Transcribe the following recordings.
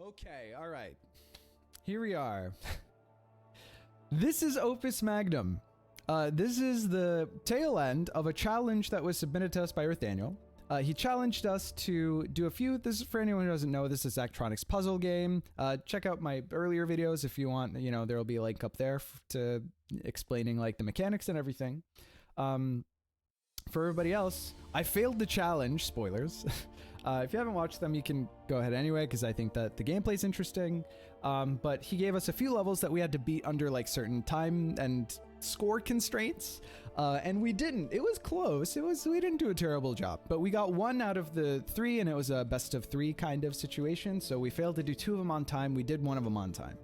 Okay, all right. Here we are. This is Opus Magnum. This is the tail end of a challenge that was submitted to us by Nathaniel. He challenged us to do a few. This is for anyone who doesn't know. This is Zachtronics puzzle game. Check out my earlier videos if you want. You know, there will be a link up there to explaining like the mechanics and everything. For everybody else, I failed the challenge. Spoilers. If you haven't watched them, you can go ahead anyway, because I think that the gameplay's interesting. But he gave us a few levels that we had to beat under like certain time and score constraints. And we didn't. It was close. We didn't do a terrible job. But we got 1 out of the 3, and it was a best of 3 kind of situation. So we failed to do 2 of them on time. We did 1 of them on time.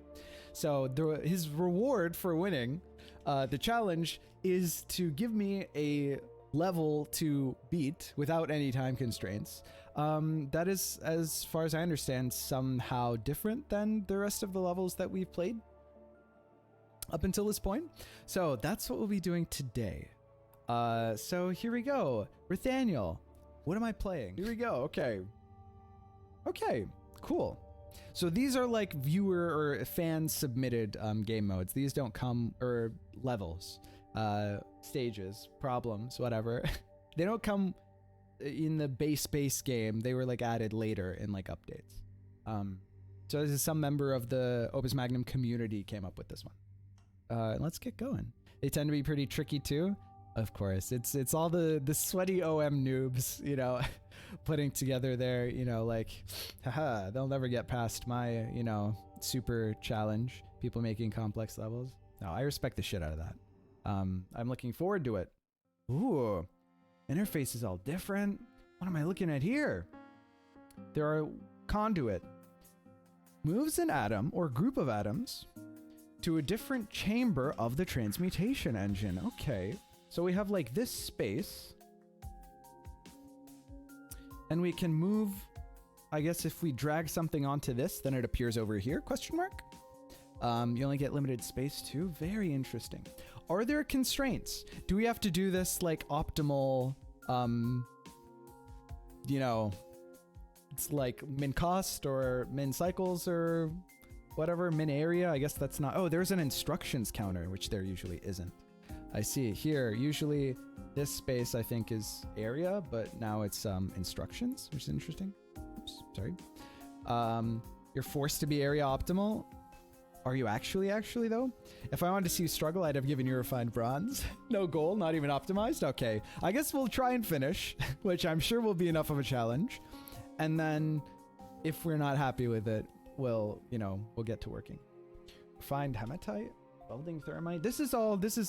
So his reward for winning the challenge is to give me a level to beat without any time constraints. That is, as far as I understand, somehow different than the rest of the levels that we've played up until this point. So that's what we'll be doing today. So here we go. Nathaniel, what am I playing? Here we go. Okay. Okay, cool. So these are like viewer or fan submitted game modes. These don't come, or levels, stages, problems, whatever. They don't come in the base game. They were like added later in like updates. So this is some member of the Opus Magnum community came up with this one. Let's get going. They tend to be pretty tricky too. Of course, it's all the sweaty OM noobs, you know, putting together their, you know, like, haha, they'll never get past my, you know, super challenge. People making complex levels. No, I respect the shit out of that. I'm looking forward to it. Ooh, interface is all different. What am I looking at here? There are conduit. Moves an atom or group of atoms to a different chamber of the transmutation engine. Okay. So we have like this space. And we can move, I guess if we drag something onto this, then it appears over here, question mark? You only get limited space too. Very interesting. Are there constraints? Do we have to do this like optimal, you know, it's like min cost or min cycles or whatever, min area? I guess that's not, oh, there's an instructions counter, which there usually isn't. I see it here. Usually this space I think is area, but now it's instructions, which is interesting. Oops, sorry. You're forced to be area optimal. Are you actually though? If I wanted to see you struggle, I'd have given you refined bronze. No goal, not even optimized. Okay, I guess we'll try and finish, which I'm sure will be enough of a challenge. And then if we're not happy with it, we'll get to working. Refined hematite, welding thermite. This is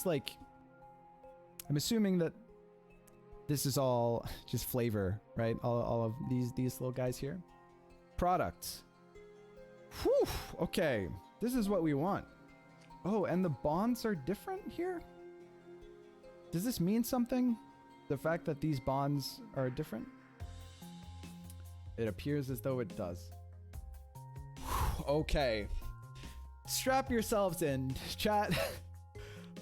like, I'm assuming that this is all just flavor, right? All of these little guys here. Products. Whew, okay. This is what we want. Oh, and the bonds are different here? Does this mean something? The fact that these bonds are different? It appears as though it does. Okay. Strap yourselves in, chat.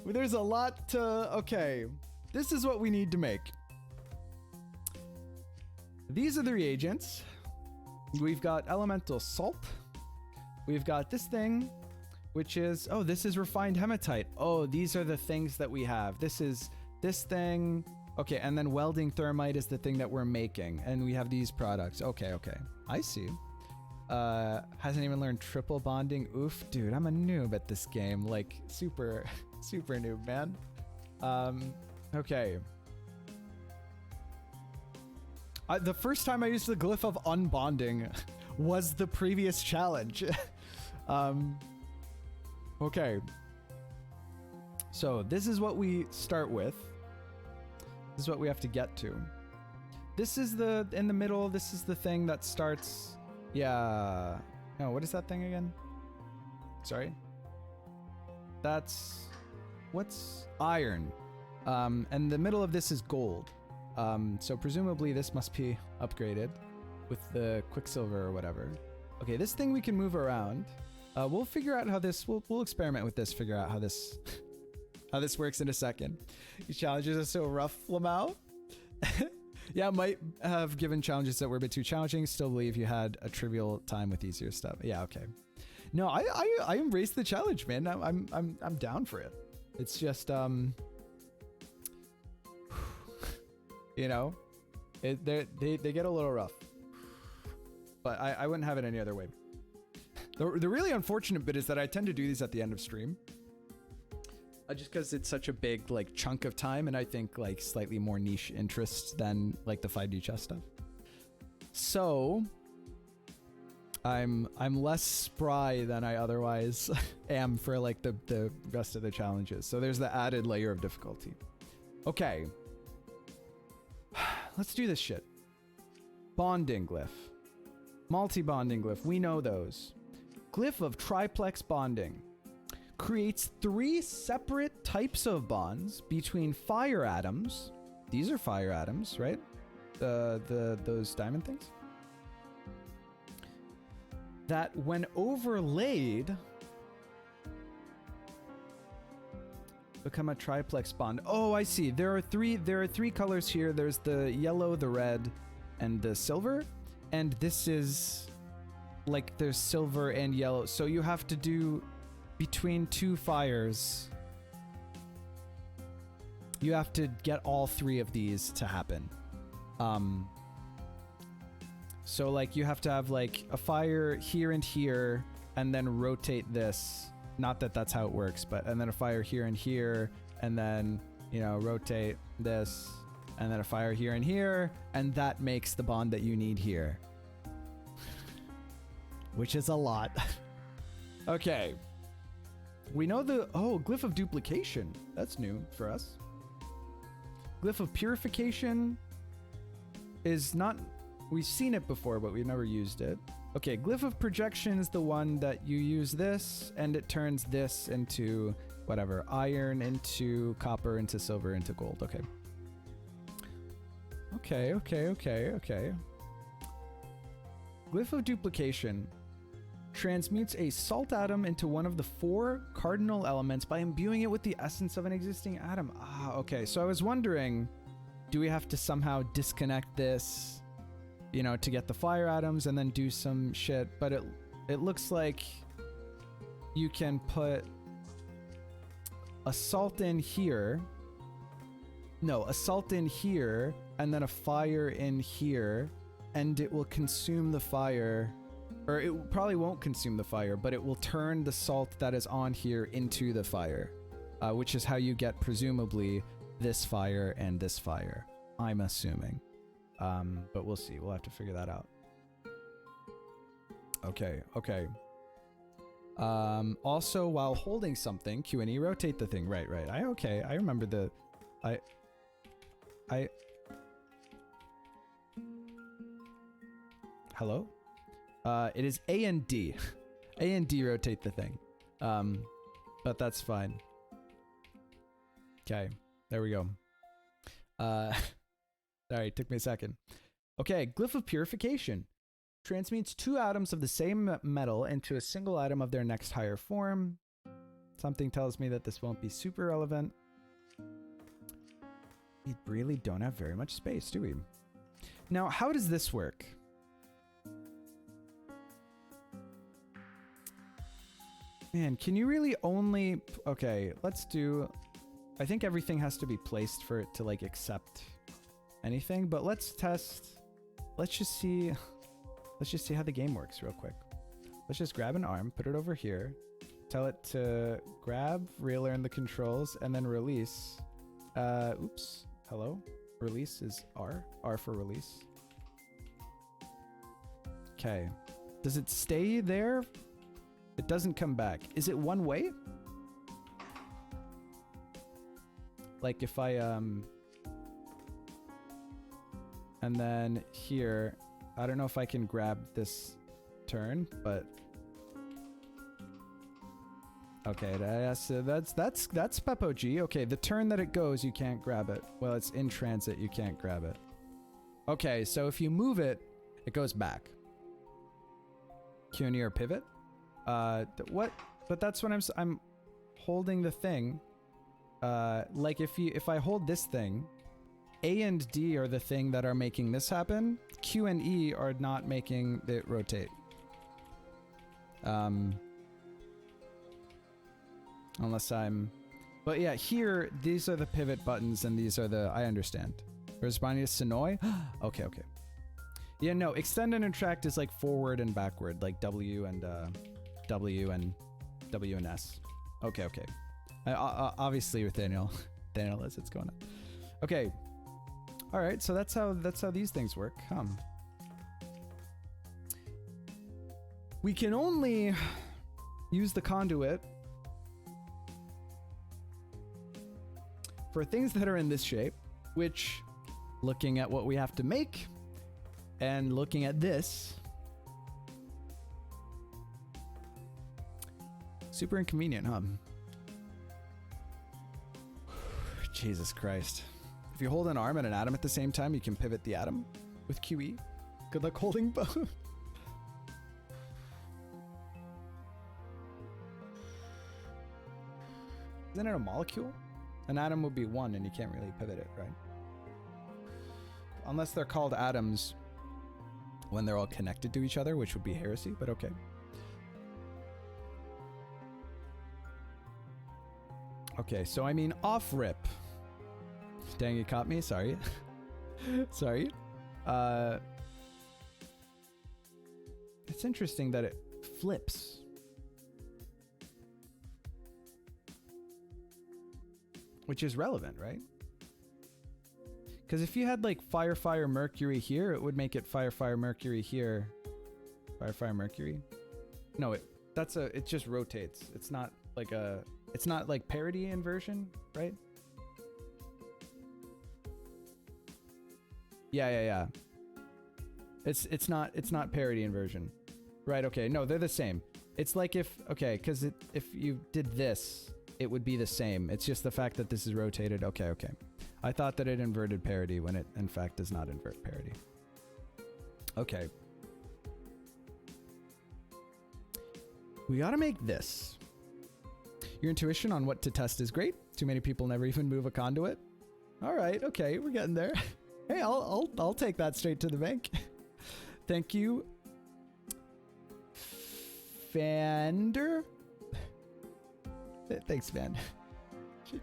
There's a lot to... Okay. This is what we need to make. These are the reagents. We've got elemental salt. We've got this thing, which is... Oh, this is refined hematite. Oh, these are the things that we have. This is this thing. Okay, and then welding thermite is the thing that we're making. And we have these products. Okay. I see. Hasn't even learned triple bonding. Oof, dude, I'm a noob at this game. Like, super noob, man. Okay. The first time I used the glyph of unbonding was the previous challenge. Okay. So this is what we start with. This is what we have to get to. This is in the middle, this is the thing that starts... Yeah. No, what is that thing again? Sorry. What's iron? And the middle of this is gold. So presumably this must be upgraded with the quicksilver or whatever. Okay, this thing we can move around. We'll figure out how this, we'll experiment with this, figure out how this, how this works in a second. These challenges are so rough, Lamau. Yeah, might have given challenges that were a bit too challenging. Still believe you had a trivial time with easier stuff. Yeah, okay. No, I embrace the challenge, man. I'm down for it. It's just you know, they get a little rough, but I wouldn't have it any other way. The really unfortunate bit is that I tend to do these at the end of stream, just because it's such a big like chunk of time, and I think like slightly more niche interests than like the 5D chess stuff. So I'm less spry than I otherwise am for like the rest of the challenges. So there's the added layer of difficulty. Okay. Let's do this shit. Bonding glyph. Multi-bonding glyph. We know those. Glyph of Triplex Bonding. Creates 3 separate types of bonds between fire atoms. These are fire atoms, right? Those diamond things. That when overlaid become a triplex bond. Oh, I see. There are three colors here. There's the yellow, the red, and the silver. And this is like there's silver and yellow. So you have to do between 2 fires. You have to get all 3 of these to happen. So like you have to have like a fire here and here and then rotate this. Not that that's how it works, but and then a fire here and here and then, you know, rotate this and then a fire here and here, and that makes the bond that you need here. Which is a lot. Okay. We know the Glyph of Duplication. That's new for us. Glyph of Purification is not, we've seen it before, but we've never used it. Okay, Glyph of Projection is the one that you use this, and it turns this into whatever, iron into copper into silver into gold. Okay. Okay. Glyph of Duplication transmutes a salt atom into one of the 4 cardinal elements by imbuing it with the essence of an existing atom. Ah, okay. So I was wondering, do we have to somehow disconnect this, you know, to get the fire atoms and then do some shit? But it looks like you can put a salt in here. No, a salt in here and then a fire in here, and it will consume the fire. Or it probably won't consume the fire, but it will turn the salt that is on here into the fire, which is how you get, presumably, this fire and this fire, I'm assuming. But we'll see. We'll have to figure that out. Okay. Also, while holding something, Q and E, rotate the thing. Right. I remember the... Hello? It is A and D. A and D rotate the thing. But that's fine. Okay, there we go. Sorry, it took me a second. Okay, Glyph of Purification. Transmutes 2 atoms of the same metal into a single atom of their next higher form. Something tells me that this won't be super relevant. We really don't have very much space, do we? Now, how does this work? Man, can you really only... Okay, let's do... I think everything has to be placed for it to, like, accept anything, but let's test... Let's just see how the game works real quick. Let's just grab an arm, put it over here, tell it to grab, relearn the controls, and then release. Oops. Hello? Release is R. R for release. Okay. Does it stay there? It doesn't come back. Is it one way? Like if I, and then here, I don't know if I can grab this turn, but okay, that's Peppo G. Okay, the turn that it goes, you can't grab it. Well, it's in transit, you can't grab it. Okay, so if you move it, it goes back. Q near pivot. What? But that's when I'm holding the thing. Like if I hold this thing, A and D are the thing that are making this happen. Q and E are not making it rotate. Unless I'm... But yeah, here, these are the pivot buttons and these are the... I understand. Responding to Sonoy? Okay, okay. Yeah, no, extend and retract is like forward and backward, like W and S. Okay, okay. Obviously with Daniel knows what's going on. Okay. All right, so that's how these things work. We can only use the conduit for things that are in this shape, which, looking at what we have to make and looking at this, super inconvenient, huh? Jesus Christ. If you hold an arm and an atom at the same time, you can pivot the atom with QE. Good luck holding both. Isn't it a molecule? An atom would be one and you can't really pivot it, right? Unless they're called atoms when they're all connected to each other, which would be heresy, but okay. Okay, so I mean off rip. Dang, you caught me, sorry. Sorry. It's interesting that it flips. Which is relevant, right? Because if you had like fire, fire, Mercury here, it would make it fire, fire, Mercury here. Fire, fire, Mercury. No, it just rotates. It's not like parity inversion, right? Yeah. It's not parity inversion. Right, okay. No, they're the same. It's like if you did this, it would be the same. It's just the fact that this is rotated. Okay. I thought that it inverted parity when it, in fact, does not invert parity. Okay. We gotta make this. Your intuition on what to test is great. Too many people never even move a conduit. All right, okay, we're getting there. Hey, I'll take that straight to the bank. Thank you, Fander. Thanks, man.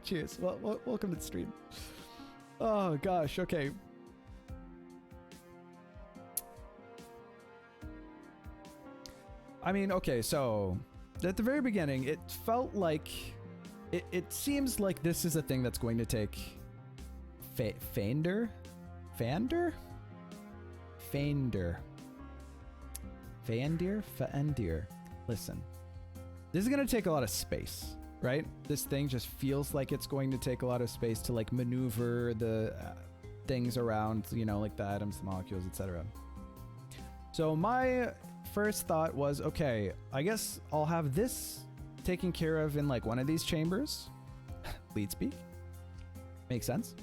Cheers. Well, welcome to the stream. Oh gosh. Okay. I mean, okay. So at the very beginning, it felt like it seems like this is a thing that's going to take Fander. Listen, this is going to take a lot of space, right? This thing just feels like it's going to take a lot of space to like maneuver the things around, you know, like the atoms, the molecules, etc. So my first thought was, okay, I guess I'll have this taken care of in like one of these chambers. Lead speak. Makes sense.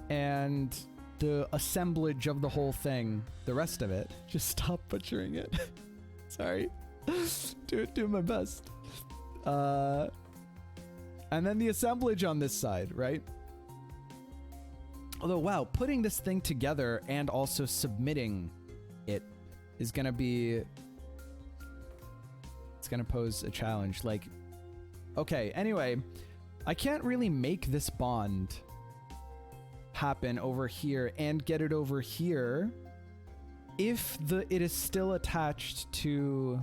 And the assemblage of the whole thing, the rest of it, just stop butchering it. Sorry. Doing my best. And then the assemblage on this side, right? Although, wow, putting this thing together and also submitting it is gonna be... It's gonna pose a challenge. Like, okay, anyway, I can't really make this bond happen over here and get it over here if it is still attached to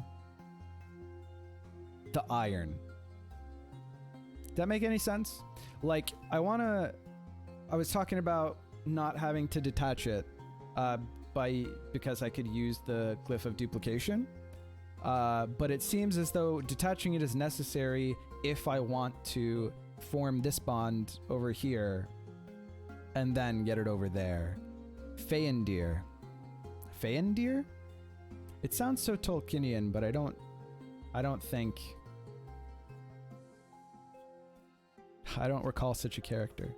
the iron. Does that make any sense? Like, I was talking about not having to detach it because I could use the Glyph of Duplication, but it seems as though detaching it is necessary if I want to form this bond over here and then get it over there. Faendir. Faendir? It sounds so Tolkienian, but I don't think... I don't recall such a character.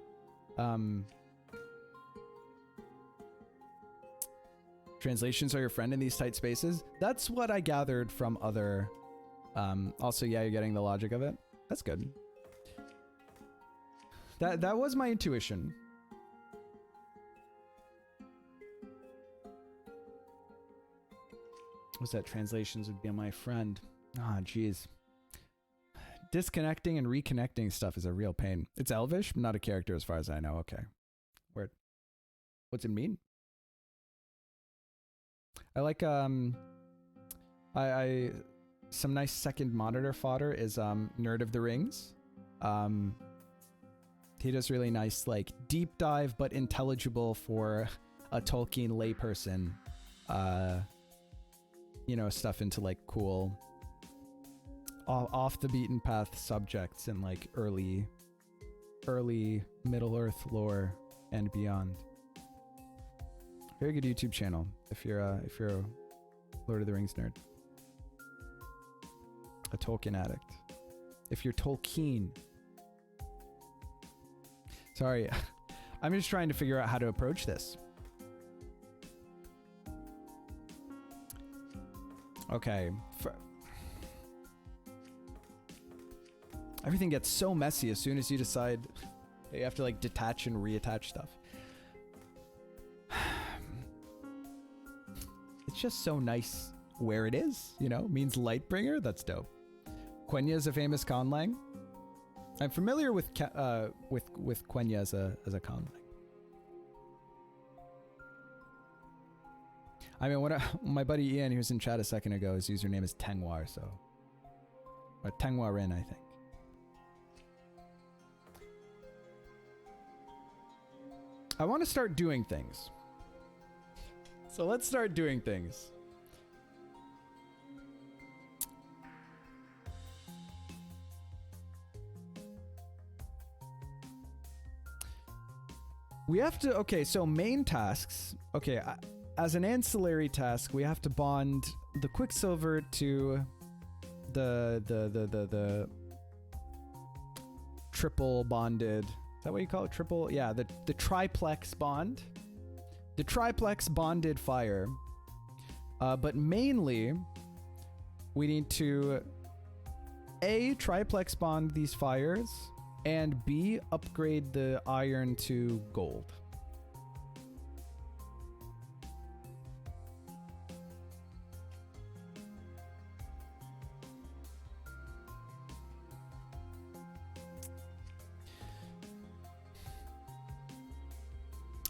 Translations are your friend in these tight spaces? That's what I gathered from other... also, yeah, you're getting the logic of it. That's good. That was my intuition. What's that? Translations would be my friend. Ah, jeez. Disconnecting and reconnecting stuff is a real pain. It's Elvish, not a character as far as I know. Okay. Word. What's it mean? I like I some nice second monitor fodder is Nerd of the Rings. He does really nice like deep dive but intelligible for a Tolkien layperson. You know, stuff into like cool off the beaten path subjects and like early Middle Earth lore and beyond. Very good YouTube channel if you're a Lord of the Rings nerd. A Tolkien addict. If you're Tolkien. Sorry, I'm just trying to figure out how to approach this. Okay. Everything gets so messy as soon as you decide that you have to like detach and reattach stuff. It's just so nice where it is, you know? Means Lightbringer? That's dope. Quenya is a famous conlang. I'm familiar with Quenya as a conlang. I mean, my buddy Ian, who was in chat a second ago, his username is Tengwar, so... Or Tengwarin, I think. I want to start doing things. So let's start doing things. We have to, okay, so main tasks. Okay, as an ancillary task, we have to bond the Quicksilver to the triple bonded. Is that what you call it? Triple? Yeah, the triplex bond. The triplex bonded fire. But mainly, we need to A, triplex bond these fires, and B, upgrade the iron to gold.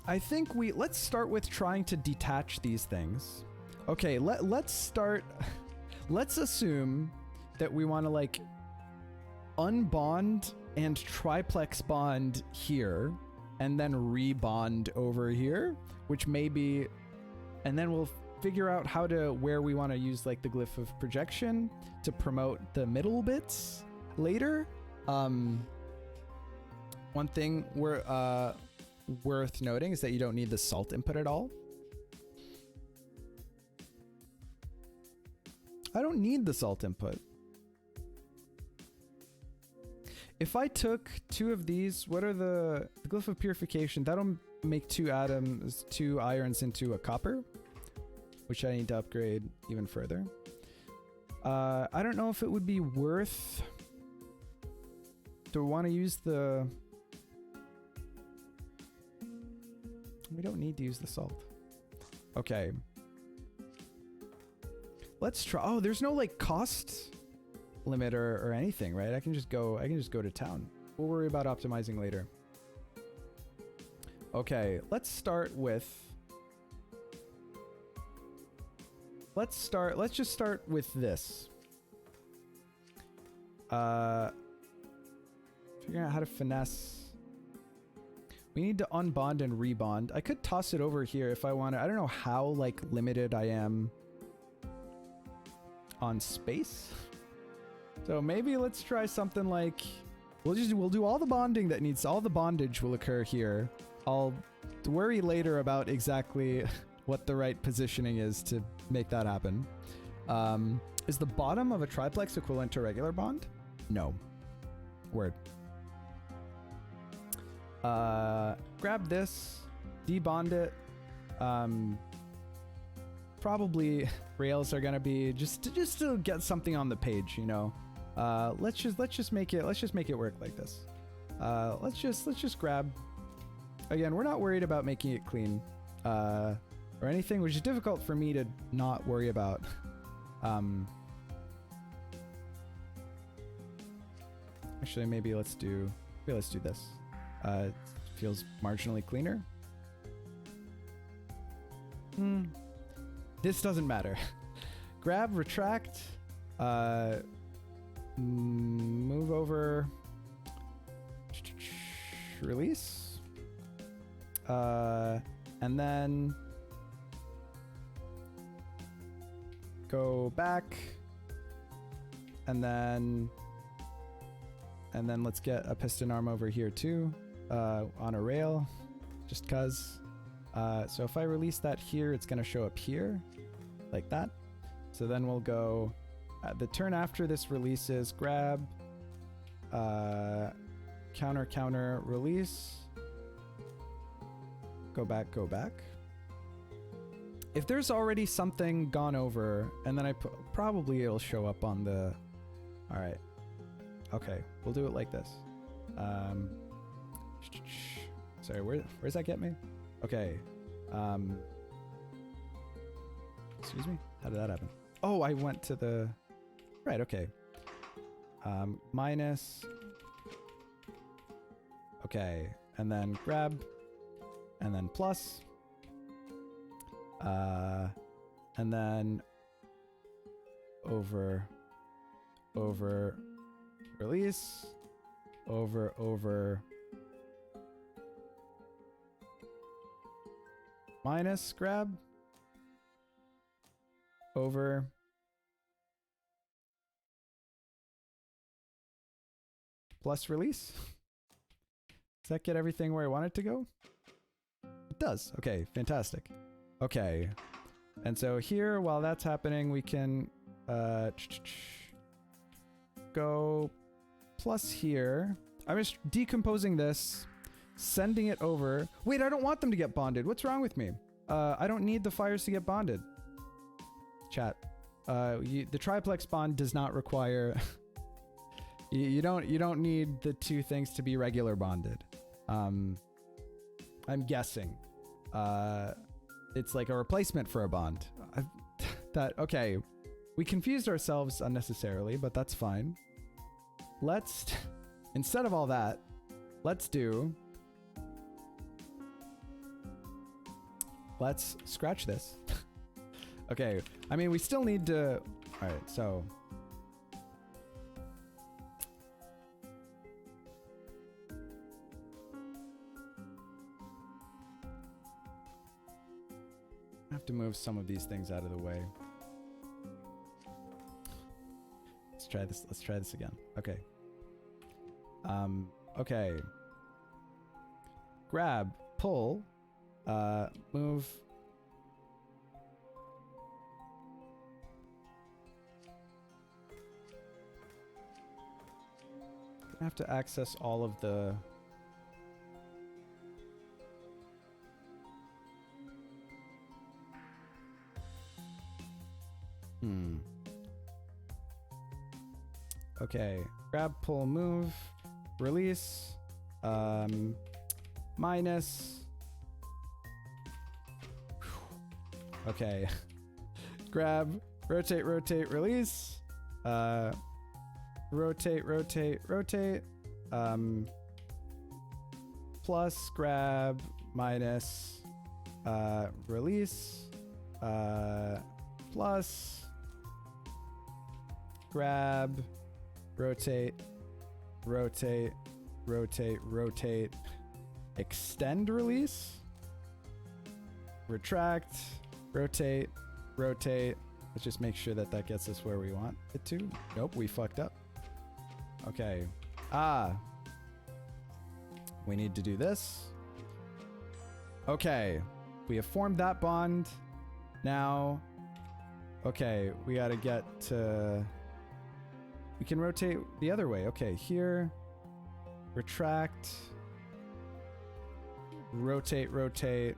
I think let's start with trying to detach these things. Okay, let's assume that we want to like unbond and triplex bond here and then rebond over here, which may be, and then we'll figure out where we want to use like the Glyph of Projection to promote the middle bits later. One thing worth noting is that you don't need the salt input at all. I don't need the salt input. If I took 2 of these, what are the Glyph of Purification? That'll make 2 irons into a copper, which I need to upgrade even further. I don't know if it would be worth... Do we want to use the... We don't need to use the salt. Okay. Let's try. Oh, there's no like cost limit or anything, right? I can just go to town. We'll worry about optimizing later. Okay, let's just start with this. Figuring out how to finesse. We need to unbond and rebond. I could toss it over here if I want to. I don't know how like limited I am on space. So maybe let's try something like we'll do all the bonding that needs, all the bondage will occur here. I'll worry later about exactly what the right positioning is to make that happen. Is the bottom of a triplex equivalent to a regular bond? No. Word. Grab this, debond it. Probably rails are gonna be just to get something on the page, you know. Let's just make it work like this. Let's just grab. Again, we're not worried about making it clean, or anything, which is difficult for me to not worry about Actually, maybe let's do this. Feels marginally cleaner. This doesn't matter. Grab, retract, move over, release, and then go back, and then let's get a piston arm over here too, on a rail, just cause. So if I release that here, it's gonna show up here, like that. So then we'll go, the turn after this releases, grab, counter, release, go back. If there's already something gone over, and then probably it'll show up on the, all right. Okay, we'll do it like this. Sorry, where's that get me? Okay. Excuse me? How did that happen? Oh, I went to the... Right, okay. Minus... Okay, and then grab, and then plus, and then over, release, over, minus, grab, over, plus release. Does that get everything where I want it to go? It does. Okay, fantastic. Okay. And so here, while that's happening, we can go plus here. I'm just decomposing this, sending it over. Wait, I don't want them to get bonded. What's wrong with me? I don't need the fires to get bonded. Chat. The triplex bond does not require... You don't need the two things to be regular bonded. I'm guessing. It's like a replacement for a bond. Okay. We confused ourselves unnecessarily, but that's fine. Let's, instead of all that, let's scratch this. Okay. I mean, we still need to, all right, so. I have to move some of these things out of the way. Let's try this again. Okay. Okay. Grab, pull, move. I have to access all of the... Okay, grab, pull, move, release, minus. Okay, grab, rotate, release, rotate, plus, grab, minus, release, plus, grab, rotate, extend, release, retract, rotate. Let's just make sure that gets us where we want it to. Nope, we fucked up. Okay. We need to do this. Okay. We have formed that bond. Now, okay, we gotta get to... We can rotate the other way. Okay, here, retract, rotate,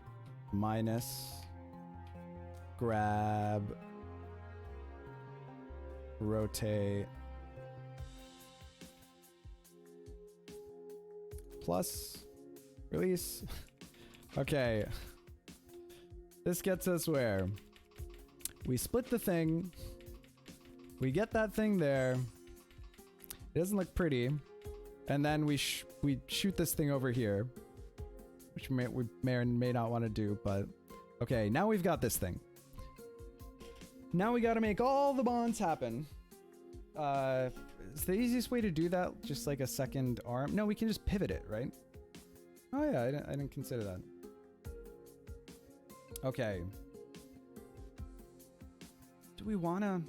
minus, grab, rotate, plus, release. Okay, this gets us where we split the thing, We get that thing there. It doesn't look pretty. And then we shoot this thing over here, which we may or may not want to do, but okay, now we've got this thing. Now we got to make all the bonds happen. Is the easiest way to do that just like a second arm? No, we can just pivot it, right? Oh yeah, I didn't consider that. Okay. Do we wanna...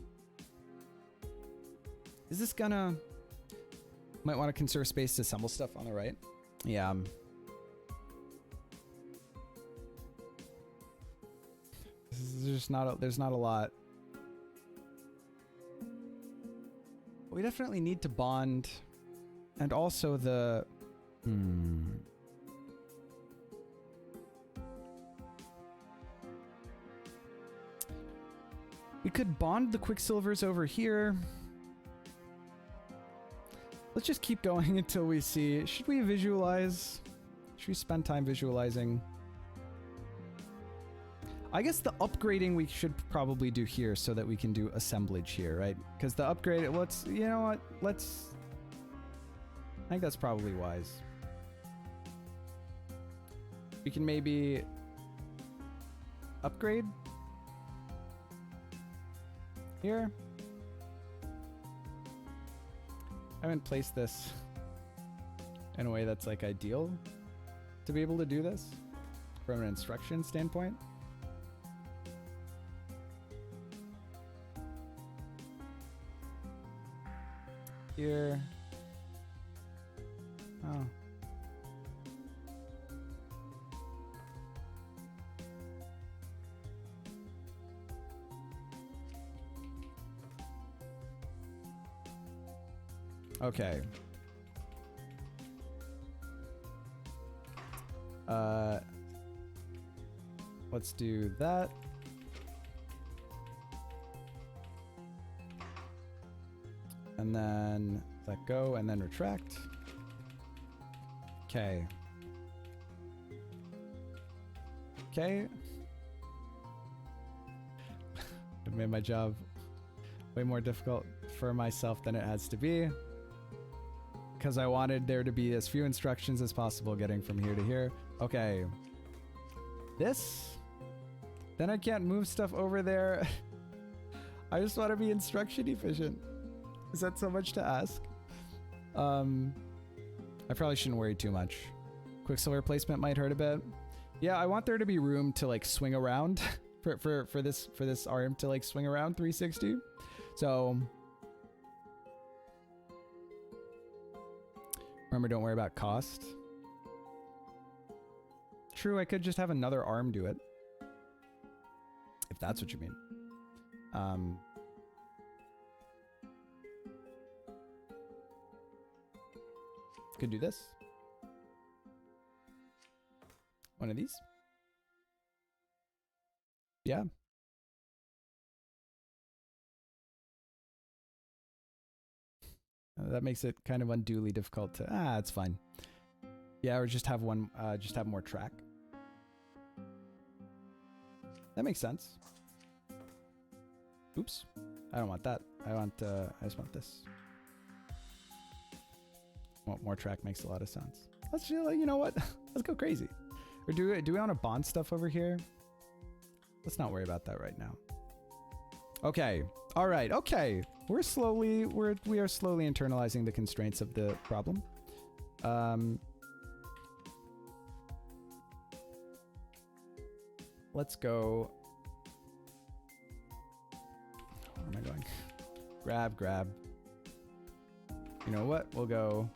Is this gonna... Might want to conserve space to assemble stuff on the right. Yeah. There's not a lot. We definitely need to bond, and also the we could bond the Quicksilvers over here. Let's just keep going until we see. Should we visualize? Should we spend time visualizing? I guess the upgrading we should probably do here so that we can do assemblage here, right? Because the upgrade, you know what? I think that's probably wise. We can maybe upgrade here. I haven't placed this in a way that's like ideal to be able to do this from an instruction standpoint. Here. Oh. Okay. Let's do that. And then let go and then retract. Okay. Okay. It made my job way more difficult for myself than it has to be, because I wanted there to be as few instructions as possible getting from here to here. Okay. This. Then I can't move stuff over there. I just want to be instruction efficient. Is that so much to ask? I probably shouldn't worry too much. Quicksilver placement might hurt a bit. Yeah, I want there to be room to like swing around for this arm to like swing around 360. So remember, don't worry about cost. True, I could just have another arm do it. If that's what you mean. Could do this. One of these. Yeah. That makes it kind of unduly difficult to... it's fine. Yeah, or just have one, just have more track. That makes sense. Oops. I don't want that. I just want this. Well, more track makes a lot of sense. Let's, you know what? Let's go crazy. Or do we want to bond stuff over here? Let's not worry about that right now. Okay. All right. Okay. We are slowly internalizing the constraints of the problem. Let's go. Where am I going? Grab. You know what? We'll go.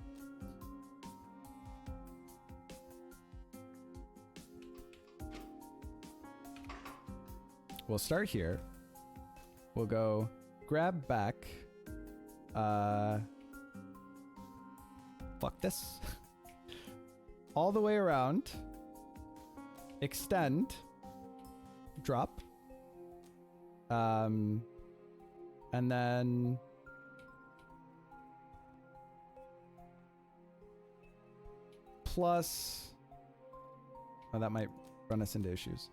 We'll start here. We'll go grab back. Fuck this. All the way around. Extend. Drop. And then plus, oh, that might run us into issues.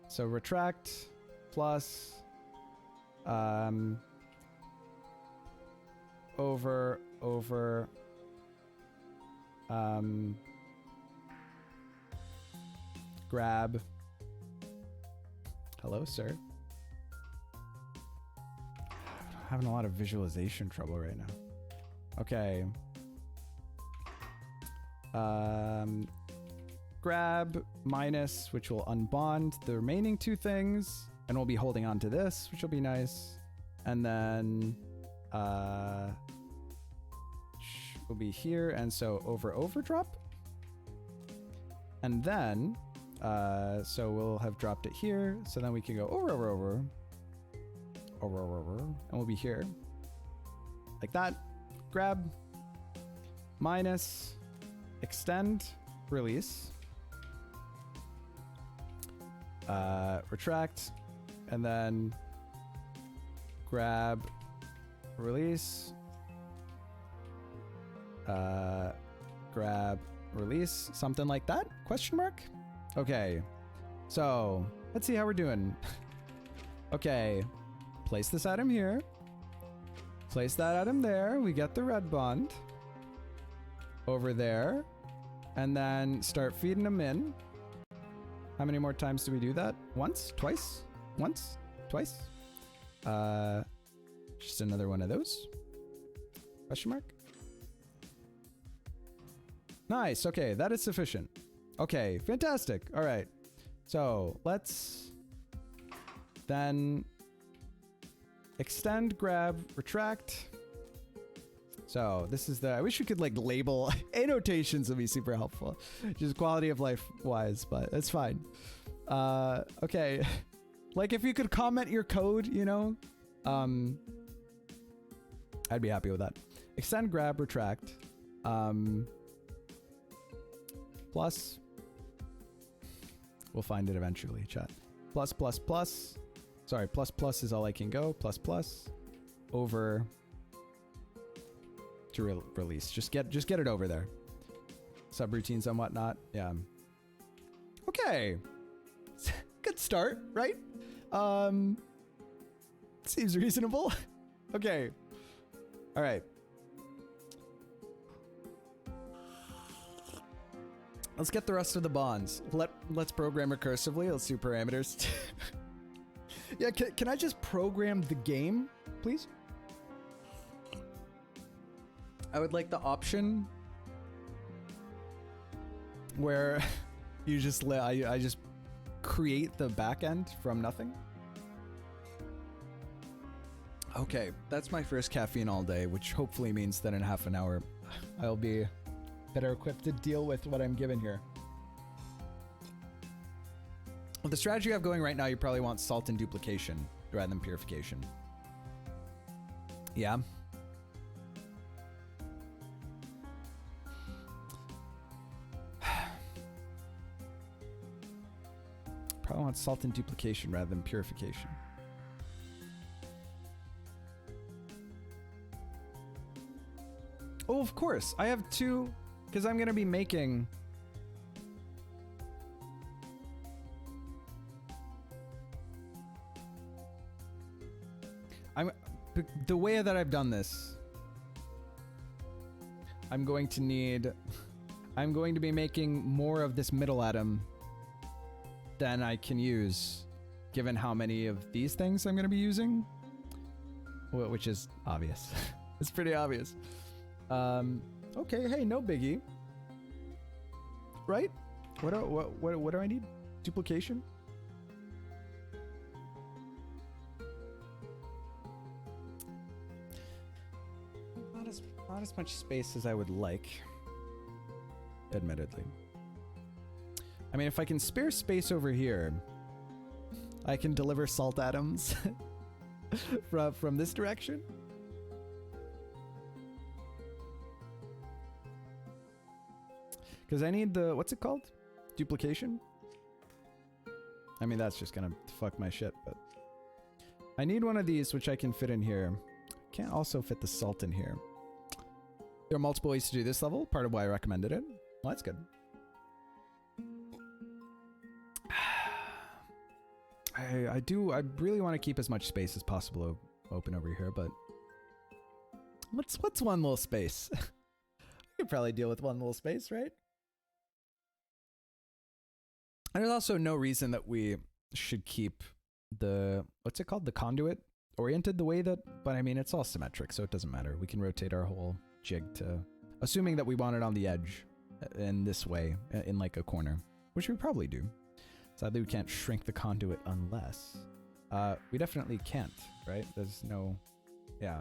So retract plus over, over. Grab. Hello, sir. I'm having a lot of visualization trouble right now. Okay. Grab minus, which will unbond the remaining two things, and we'll be holding on to this, which will be nice. And then will be here, and so over drop. And then so we'll have dropped it here, so then we can go over, and we'll be here like that. Grab minus, extend, release, retract, and then grab, release, grab, release, something like that? Question mark? Okay, so let's see how we're doing. Okay, place this atom here. Place that atom there. We get the red bond over there, and then start feeding them in. How many more times do we do that? Once? Twice? Once? Twice? Just another one of those. Question mark? Nice. Okay, that is sufficient. Okay, fantastic. All right. So let's then extend, grab, retract. So this is the, I wish we could like label annotations would be super helpful, just quality of life wise, but it's fine. Okay. Like if you could comment your code, you know, I'd be happy with that. Extend, grab, retract, plus, we'll find it eventually, chat. Plus, plus, plus. Sorry, plus, plus is all I can go. Plus, plus, over to release. Just get it over there. Subroutines and whatnot. Yeah. Okay. Good start, right? Seems reasonable. Okay. All right. Let's get the rest of the bonds. Let's program recursively. Let's do parameters. Yeah, can I just program the game, please? I would like the option where you just I just create the backend from nothing. Okay, that's my first caffeine all day, which hopefully means that in half an hour I'll be better equipped to deal with what I'm given here. Well, the strategy I have going right now, you probably want salt and duplication rather than purification. Yeah. Probably want salt and duplication rather than purification. Oh, of course. I have two, because I'm going to be making... The way that I've done this, I'm going to be making more of this middle atom than I can use, given how many of these things I'm going to be using, which is obvious. It's pretty obvious. Okay, hey, no biggie. Right? What do I need? Duplication? Not as much space as I would like, admittedly. I mean, if I can spare space over here, I can deliver salt atoms from this direction. Because I need the, what's it called? Duplication? I mean, that's just gonna fuck my shit, but... I need one of these, which I can fit in here. Can't also fit the salt in here. There are multiple ways to do this level, part of why I recommended it. Well, that's good. I really want to keep as much space as possible open over here, but What's one little space? We could probably deal with one little space, right? And there's also no reason that we should keep the, what's it called? The conduit oriented the way that, but I mean, it's all symmetric, so it doesn't matter. We can rotate our whole jig to, assuming that we want it on the edge in this way, in like a corner, which we probably do. Sadly, we can't shrink the conduit unless, we definitely can't, right? There's no, yeah.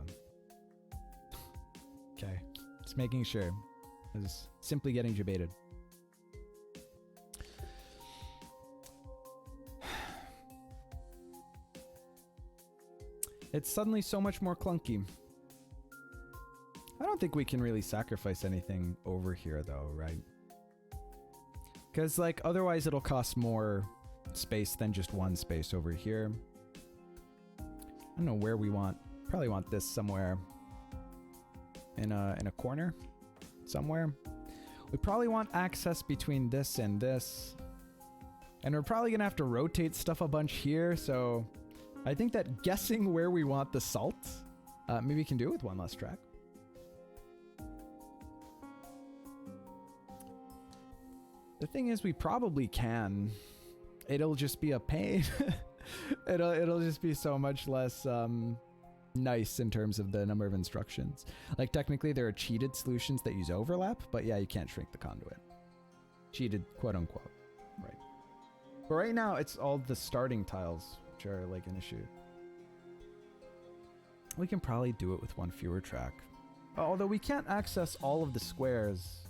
Okay, just making sure. I was simply getting debated. It's suddenly so much more clunky. I don't think we can really sacrifice anything over here though, right? Because like otherwise it'll cost more space than just one space over here. I don't know where we want. Probably want this somewhere in a corner somewhere. We probably want access between this and this. And we're probably gonna have to rotate stuff a bunch here, so I think that guessing where we want the salt, maybe we can do it with one less track. The thing is, we probably can. It'll just be a pain. it'll just be so much less nice in terms of the number of instructions. Like technically there are cheated solutions that use overlap, but yeah, you can't shrink the conduit. Cheated, quote unquote, right? But right now it's all the starting tiles which are like an issue. We can probably do it with one fewer track. Although we can't access all of the squares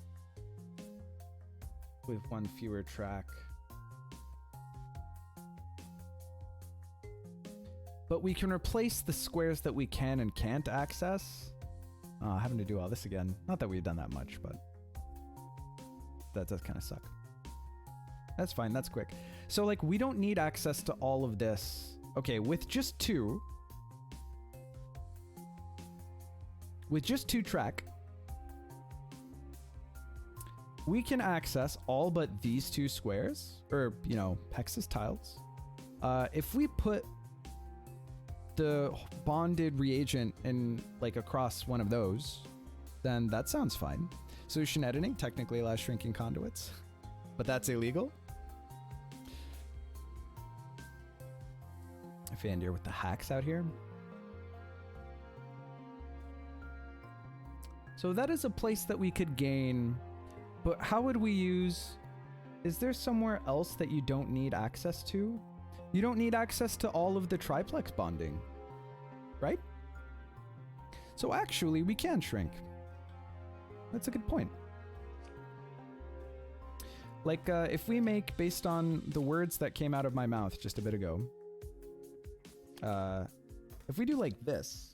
with one fewer track. But we can replace the squares that we can and can't access. Having to do all this again. Not that we've done that much, but that does kind of suck. That's fine, that's quick. So like we don't need access to all of this. Okay, with just two track, we can access all but these two squares, or, you know, hexes tiles. If we put the bonded reagent in, like, across one of those, then that sounds fine. Solution editing technically allows shrinking conduits, but that's illegal. Fandir with the hacks out here. So that is a place that we could gain, but how would we use... Is there somewhere else that you don't need access to? You don't need access to all of the triplex bonding, right? So actually, we can shrink. That's a good point. Like, if we make, based on the words that came out of my mouth just a bit ago, if we do like this,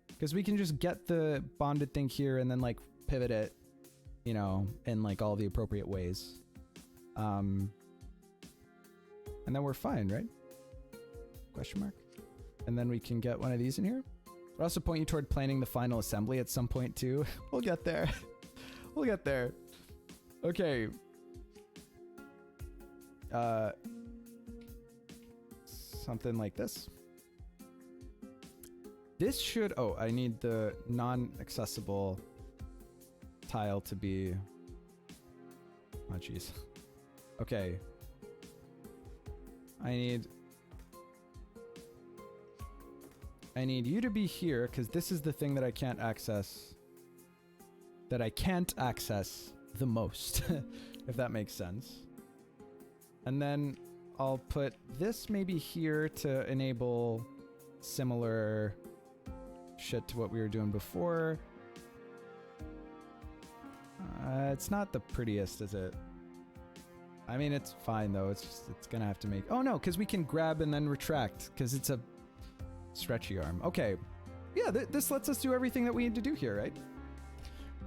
because we can just get the bonded thing here and then like pivot it, you know, in like all the appropriate ways. And then we're fine, right? Question mark. And then we can get one of these in here. I'll also point you toward planning the final assembly at some point too. We'll get there. We'll get there. Okay. Something like this. This should... Oh, I need the non-accessible tile to be... Oh, jeez. Okay. I need you to be here, because this is the thing that I can't access. That I can't access the most, if that makes sense. And then I'll put this maybe here to enable similar shit to what we were doing before. It's not the prettiest, is it? I mean, it's fine though. It's just, it's gonna have to make... Oh no, because we can grab and then retract, because it's a stretchy arm. Okay. Yeah, this lets us do everything that we need to do here, right?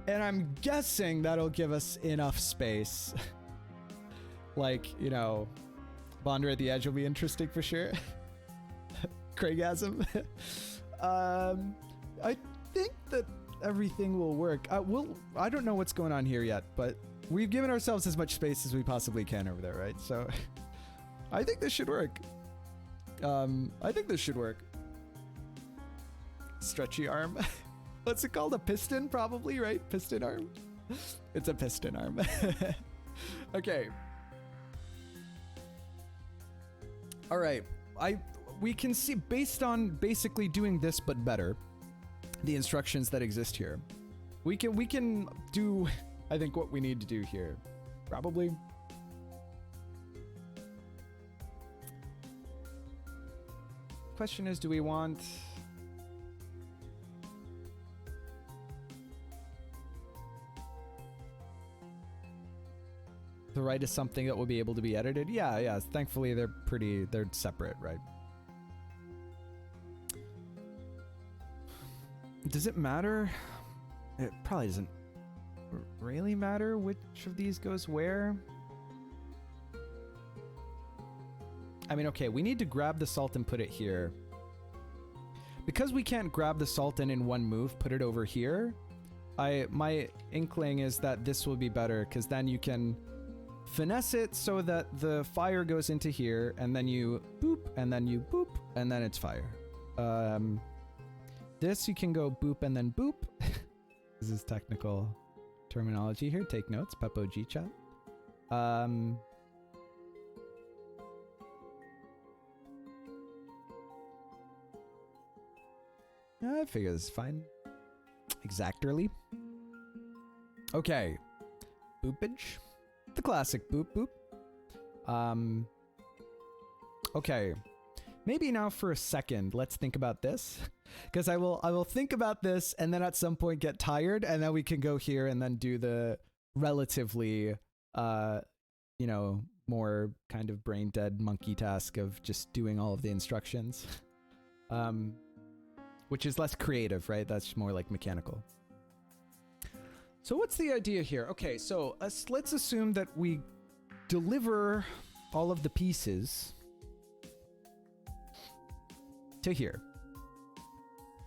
And I'm guessing that'll give us enough space. Like, you know, Bonder at the edge will be interesting for sure. Craigasm. I think that everything will work. I don't know what's going on here yet, but we've given ourselves as much space as we possibly can over there, right? So I think this should work. I think this should work. Stretchy arm. What's it called? A piston, probably, right? Piston arm. It's a piston arm. Okay. All right. We can see, based on basically doing this but better, the instructions that exist here. We can do, I think, what we need to do here. Probably. Question is, do we want... the right is something that will be able to be edited? Yeah. Thankfully, they're separate, right? Does it matter? It probably doesn't really matter which of these goes where. I mean, okay, we need to grab the salt and put it here. Because we can't grab the salt and in one move put it over here, my inkling is that this will be better, because then you can finesse it so that the fire goes into here, and then you boop, and then you boop, and then it's fire. This you can go boop and then boop. This is technical terminology here. Take notes, Peppo G chat. I figure this is fine. Exactly. Okay. Boopage. The classic boop boop. Okay. Maybe now for a second, let's think about this. Because I will think about this and then at some point get tired, and then we can go here and then do the relatively, you know, more kind of brain dead monkey task of just doing all of the instructions. Which is less creative, right? That's more like mechanical. So what's the idea here? Okay, so let's assume that we deliver all of the pieces to here.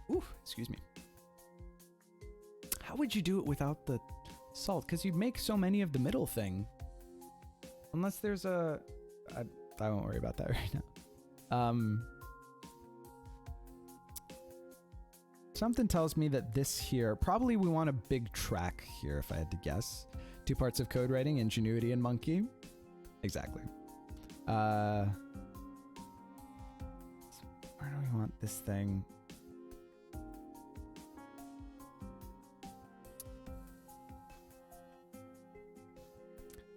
Ooh, excuse me. How would you do it without the salt? Because you'd make so many of the middle thing. Unless there's a... I won't worry about that right now. Something tells me that this here, probably we want a big track here if I had to guess. 2 parts of code writing, ingenuity and monkey. Exactly. Where do we want this thing?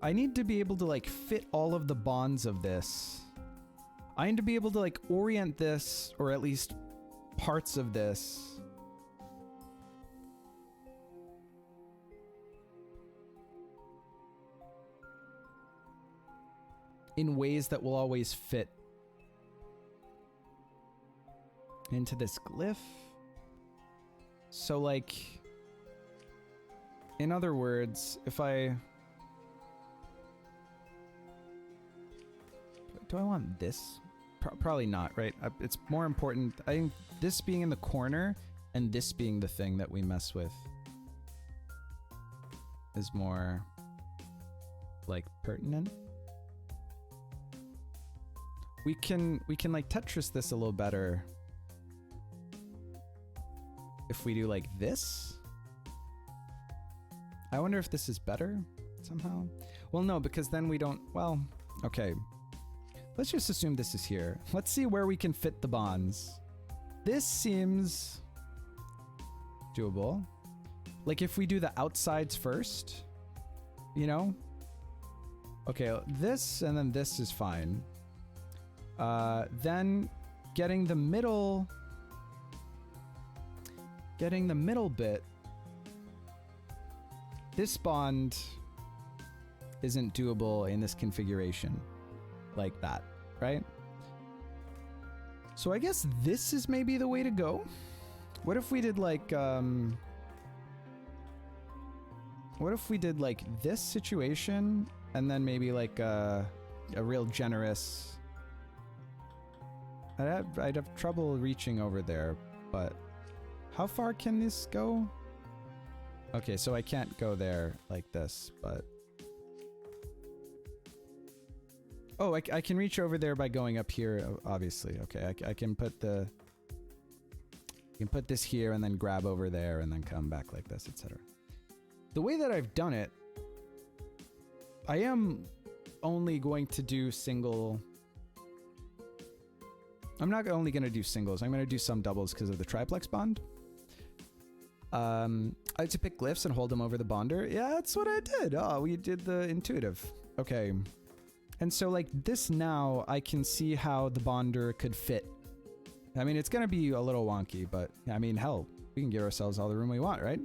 I need to be able to like fit all of the bonds of this. I need to be able to like orient this, or at least parts of this, in ways that will always fit into this glyph. So like, in other words, if I... Do I want this? Probably not, right? It's more important, I think, this being in the corner and this being the thing that we mess with is more like pertinent. We can like Tetris this a little better if we do like this. I wonder if this is better somehow. Well, no, because then we don't, well, okay. Let's just assume this is here. Let's see where we can fit the bonds. This seems doable. Like if we do the outsides first, you know? Okay, this and then this is fine. Then getting the middle bit, this bond isn't doable in this configuration like that, right? So I guess this is maybe the way to go. What if we did like, what if we did like this situation and then maybe like a real generous... I'd have trouble reaching over there, but how far can this go? Okay, so I can't go there like this, but... Oh, I can reach over there by going up here, obviously. Okay, I can put the... You can put this here and then grab over there and then come back like this, etc. The way that I've done it, I am only going to do single. I'm not only going to do singles. I'm going to do some doubles because of the triplex bond. I had to pick glyphs and hold them over the bonder. Yeah, that's what I did. Oh, we did the intuitive. Okay. And so like this now, I can see how the bonder could fit. I mean, it's going to be a little wonky, but I mean, hell, we can give ourselves all the room we want, right?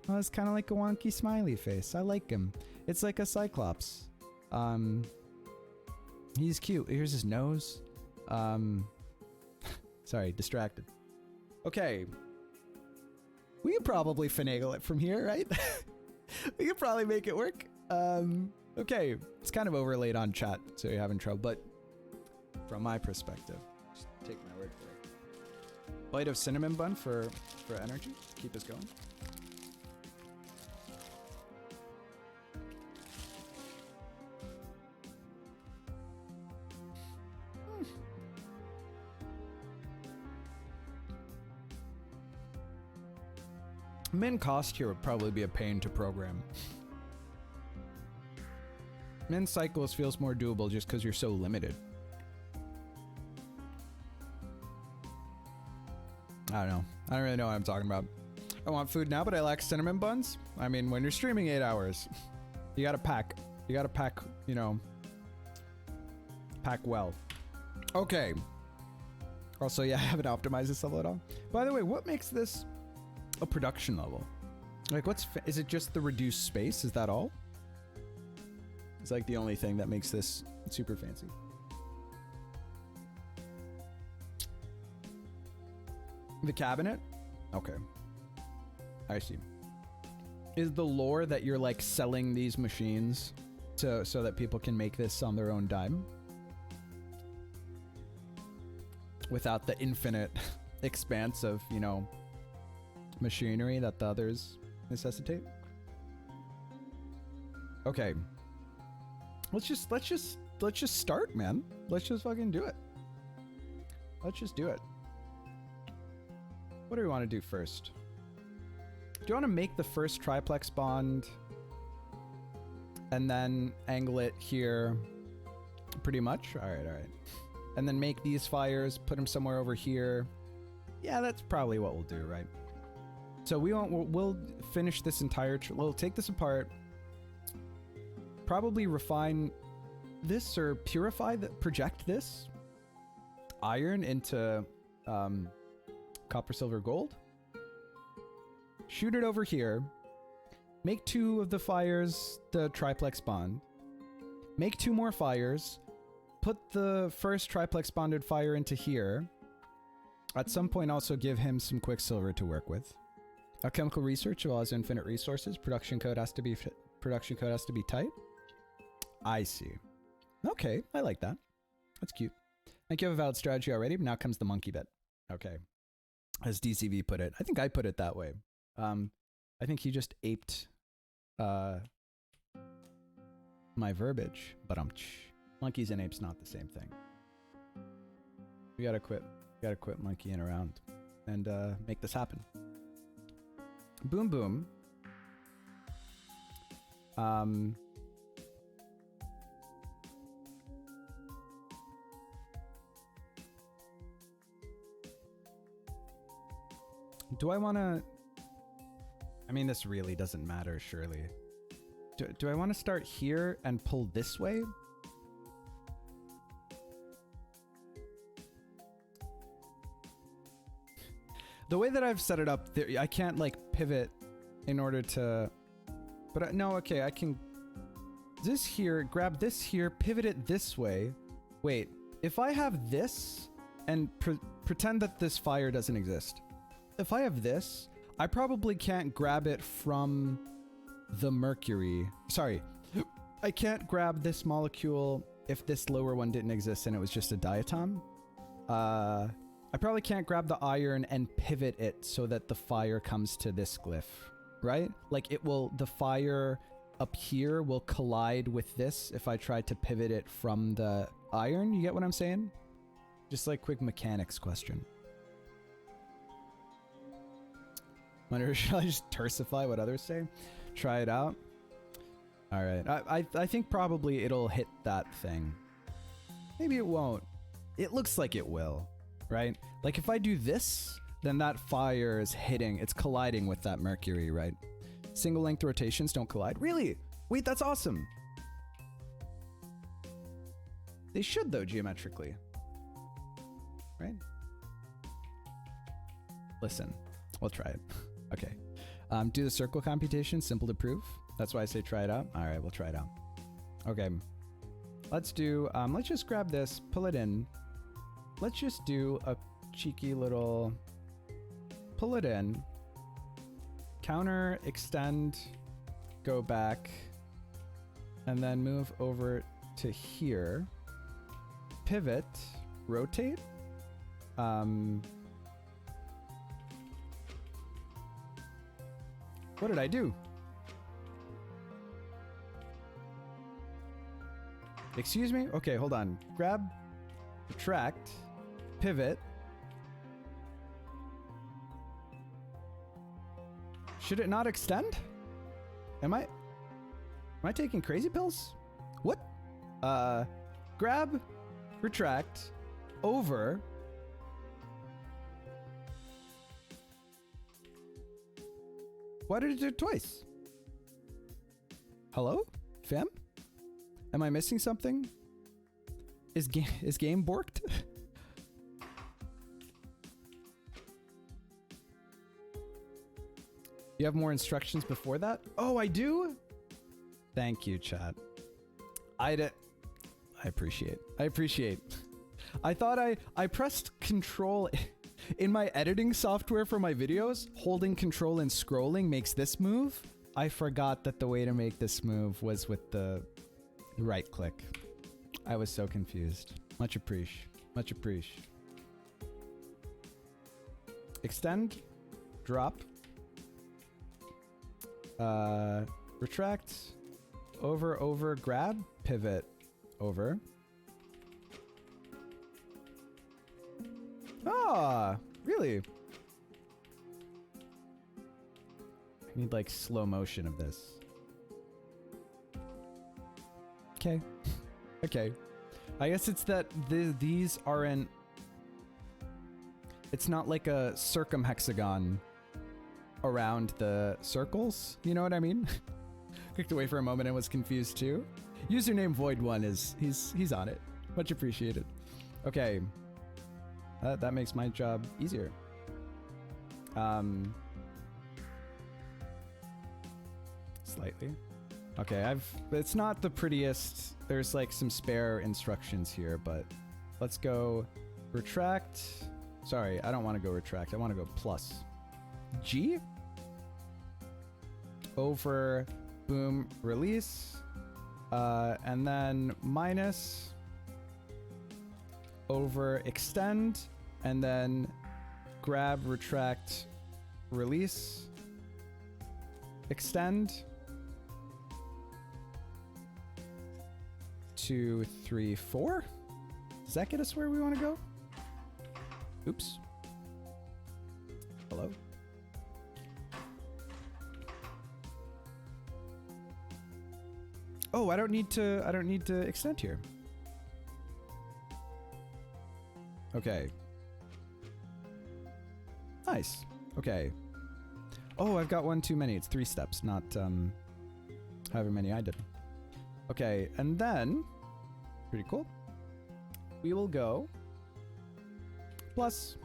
Well, it's kind of like a wonky smiley face. I like him. It's like a cyclops. He's cute. Here's his nose. Sorry, distracted. Okay. We could probably finagle it from here, right? We could probably make it work. Okay. It's kind of overlaid on chat, so you're having trouble, but from my perspective, just take my word for it. Bite of cinnamon bun for energy. Keep us going. Min cost here would probably be a pain to program. Min cycles feels more doable just because you're so limited. I don't know. I don't really know what I'm talking about. I want food now, but I lack cinnamon buns. I mean, when you're streaming 8 hours, you gotta pack. You gotta pack, you know, pack well. Okay. Also, yeah, I haven't optimized this level at all. By the way, what makes this a production level? Like, is it just the reduced space? Is that all? It's like the only thing that makes this super fancy. The cabinet? Okay. I see. Is the lore that you're like selling these machines so that people can make this on their own dime? Without the infinite expanse of, you know, machinery that the others necessitate? Okay. Let's just start, man. Let's just fucking do it. Let's just do it. What do we want to do first? Do you want to make the first triplex bond and then angle it here pretty much? All right. And then make these fires, put them somewhere over here. Yeah, that's probably what we'll do, right? So we'll finish this entire, we'll take this apart, probably refine this or project this iron into copper, silver, gold. Shoot it over here. Make 2 of the fires the triplex bond. Make 2 more fires. Put the first triplex bonded fire into here. At some point also give him some quicksilver to work with. Alchemical research allows infinite resources. Production code has to be tight. I see. Okay, I like that. That's cute. Like you have a valid strategy already, but now comes the monkey bit. Okay. As DCV put it. I think I put it that way. I think he just aped my verbiage, but monkeys and apes not the same thing. We gotta quit monkeying around and make this happen. Boom boom. Do I want to... I mean, this really doesn't matter, surely. Do I want to start here and pull this way? The way that I've set it up, I can't, like, pivot in order to... But no, okay, I can... This here, grab this here, pivot it this way. Wait, if I have this and pretend that this fire doesn't exist. If I have this, I probably can't grab it from the mercury. Sorry, I can't grab this molecule if this lower one didn't exist and it was just a diatom. I probably can't grab the iron and pivot it so that the fire comes to this glyph, right? Like the fire up here will collide with this if I tried to pivot it from the iron. You get what I'm saying? Just like quick mechanics question. Wonder, should I just tersify what others say? Try it out. All right. I think probably it'll hit that thing. Maybe it won't. It looks like it will, right? Like if I do this, then that fire is hitting, it's colliding with that mercury, right? Single length rotations don't collide. Really? Wait, that's awesome. They should though, geometrically. Right? Listen, we'll try it. Okay. Do the circle computation, simple to prove. That's why I say try it out. All right, we'll try it out. Okay. Let's do, let's just grab this, pull it in. Let's just do a cheeky little, pull it in, counter, extend, go back, and then move over to here, pivot, rotate. What did I do? Excuse me? Okay, hold on. Grab, retract, pivot. Should it not extend? Am I taking crazy pills? What? Grab, retract, over. Why did it do it twice? Hello? Fam? Am I missing something? Is game borked? You have more instructions before that? Oh, I do? Thank you, chat. I appreciate. I thought I pressed control in my editing software for my videos. Holding control and scrolling makes this move. I forgot that the way to make this move was with the right click. I was so confused. Much appreciate. Much appreciate. Extend, drop, retract, over, grab, pivot, over. Ah, really? I need like slow motion of this. Okay. Okay. I guess it's that these aren't... It's not like a circumhexagon around the circles. You know what I mean? Clicked away for a moment and was confused too. Username Void1 is... He's on it. Much appreciated. Okay. That makes my job easier. Slightly. Okay, it's not the prettiest. There's like some spare instructions here, but let's go retract. Sorry, I don't want to go retract. I want to go plus. G? Over, boom, release. And then minus, over, extend, and then grab, retract, release, extend. 2, 3, 4. Does that get us where we want to go? Oops. Hello? Oh, I don't need to extend here. Okay. Nice. Okay. Oh, I've got one too many. It's 3 steps, not however many I did. Okay, and then pretty cool. We will go plus.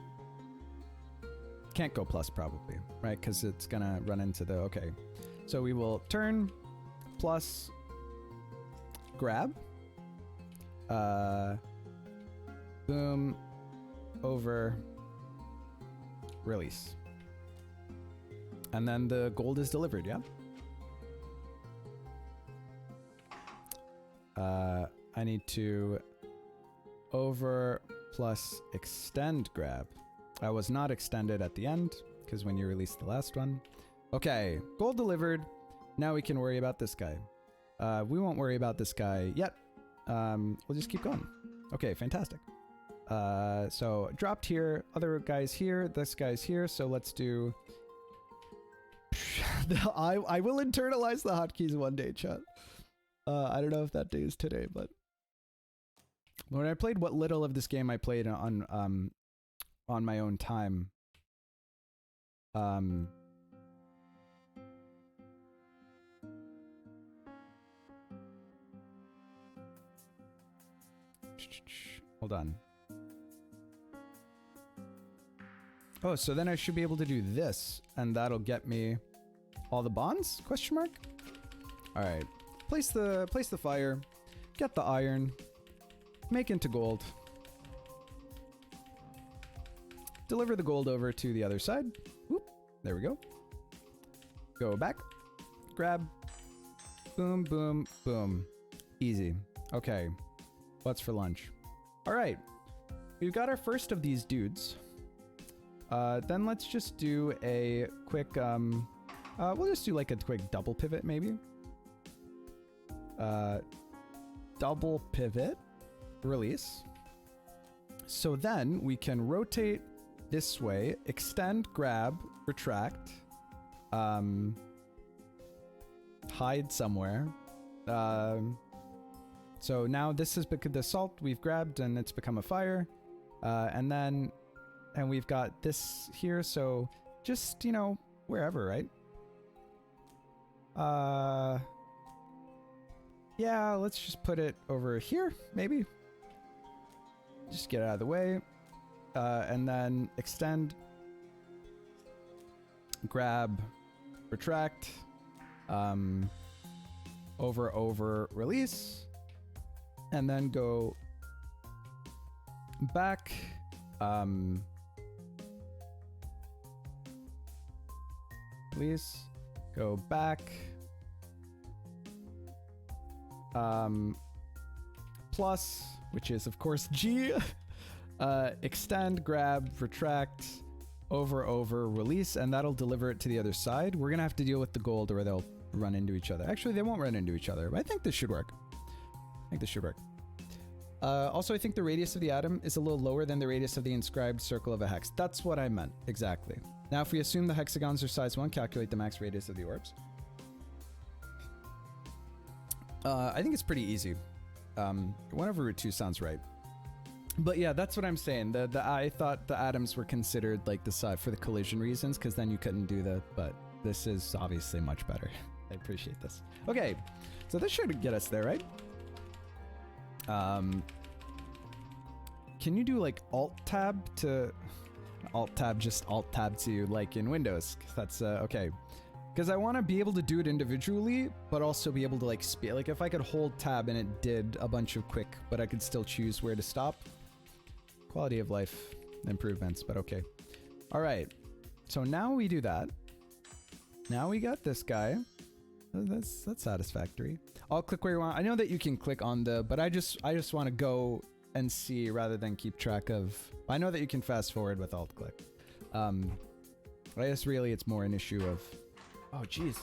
Can't go plus probably, right? Because it's gonna run into the, okay. So we will turn, plus, grab, boom, over, release. And then the gold is delivered, yeah? I need to over plus extend grab. I was not extended at the end because when you released the last one. Okay, gold delivered. Now we can worry about this guy. We won't worry about this guy yet. We'll just keep going. Okay, fantastic. So dropped here, other guys here, this guy's here. So let's do I will internalize the hotkeys one day, chat. I don't know if that day is today, but when I played what little of this game I played on my own time, hold on. Oh, so then I should be able to do this, and that'll get me all the bonds? Question mark? All right. Place the fire. Get the iron. Make into gold. Deliver the gold over to the other side. Whoop. There we go. Go back. Grab. Boom, boom, boom. Easy. Okay. What's for lunch? All right. We've got our first of these dudes. Then let's just do a quick, we'll just do like a quick double pivot maybe. Double pivot, release. So then we can rotate this way, extend, grab, retract, hide somewhere. So now this is because the salt we've grabbed and it's become a fire. And we've got this here, so just, you know, wherever, right? Yeah, let's just put it over here, maybe. Just get it out of the way. And then extend, grab, retract, over, release, and then go back, release, go back, plus, which is of course G, extend, grab, retract, over, release, and that'll deliver it to the other side. We're gonna have to deal with the gold or they'll run into each other. Actually, they won't run into each other, but I think this should work. Also, I think the radius of the atom is a little lower than the radius of the inscribed circle of a hex. That's what I meant, exactly. Now, if we assume the hexagons are size 1, calculate the max radius of the orbs. I think it's pretty easy. 1 over root 2 sounds right. But yeah, that's what I'm saying. I thought the atoms were considered like the side for the collision reasons, because then you couldn't do that, but this is obviously much better. I appreciate this. Okay, so this should get us there, right? Can you do like Alt-Tab to... Alt-Tab, just Alt-Tab to like in Windows? That's, okay. Because I want to be able to do it individually, but also be able to like speed. Like if I could hold Tab and it did a bunch of quick, but I could still choose where to stop. Quality of life improvements, but okay. All right. So now we do that. Now we got this guy. That's satisfactory. I'll click where you want. I know that you can click on the, but I just want to go and see rather than keep track of. I know that you can fast forward with alt click. I guess really it's more an issue of, oh geez,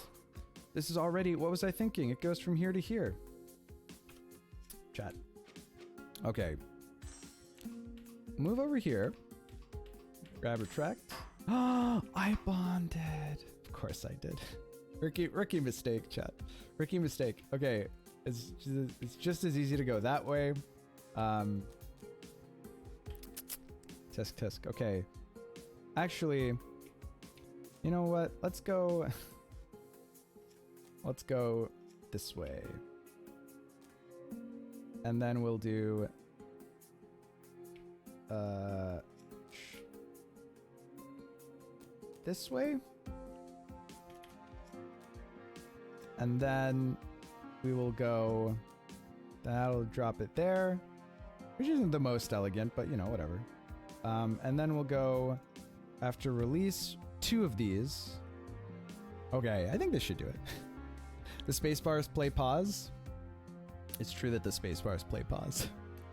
this is already, what was I thinking? It goes from here to here. Chat. Okay. Move over here. Grab retract. Oh, I bonded. Of course I did. Rookie mistake, chat. Rookie mistake. Okay, it's just as easy to go that way. Tisk. Okay. Actually, you know what? Let's go this way. And then we'll do this way. And then we will go, that'll drop it there, which isn't the most elegant, but you know, whatever. And then we'll go, after release, 2 of these. Okay, I think this should do it. The space bars play pause. It's true that the space bars play pause.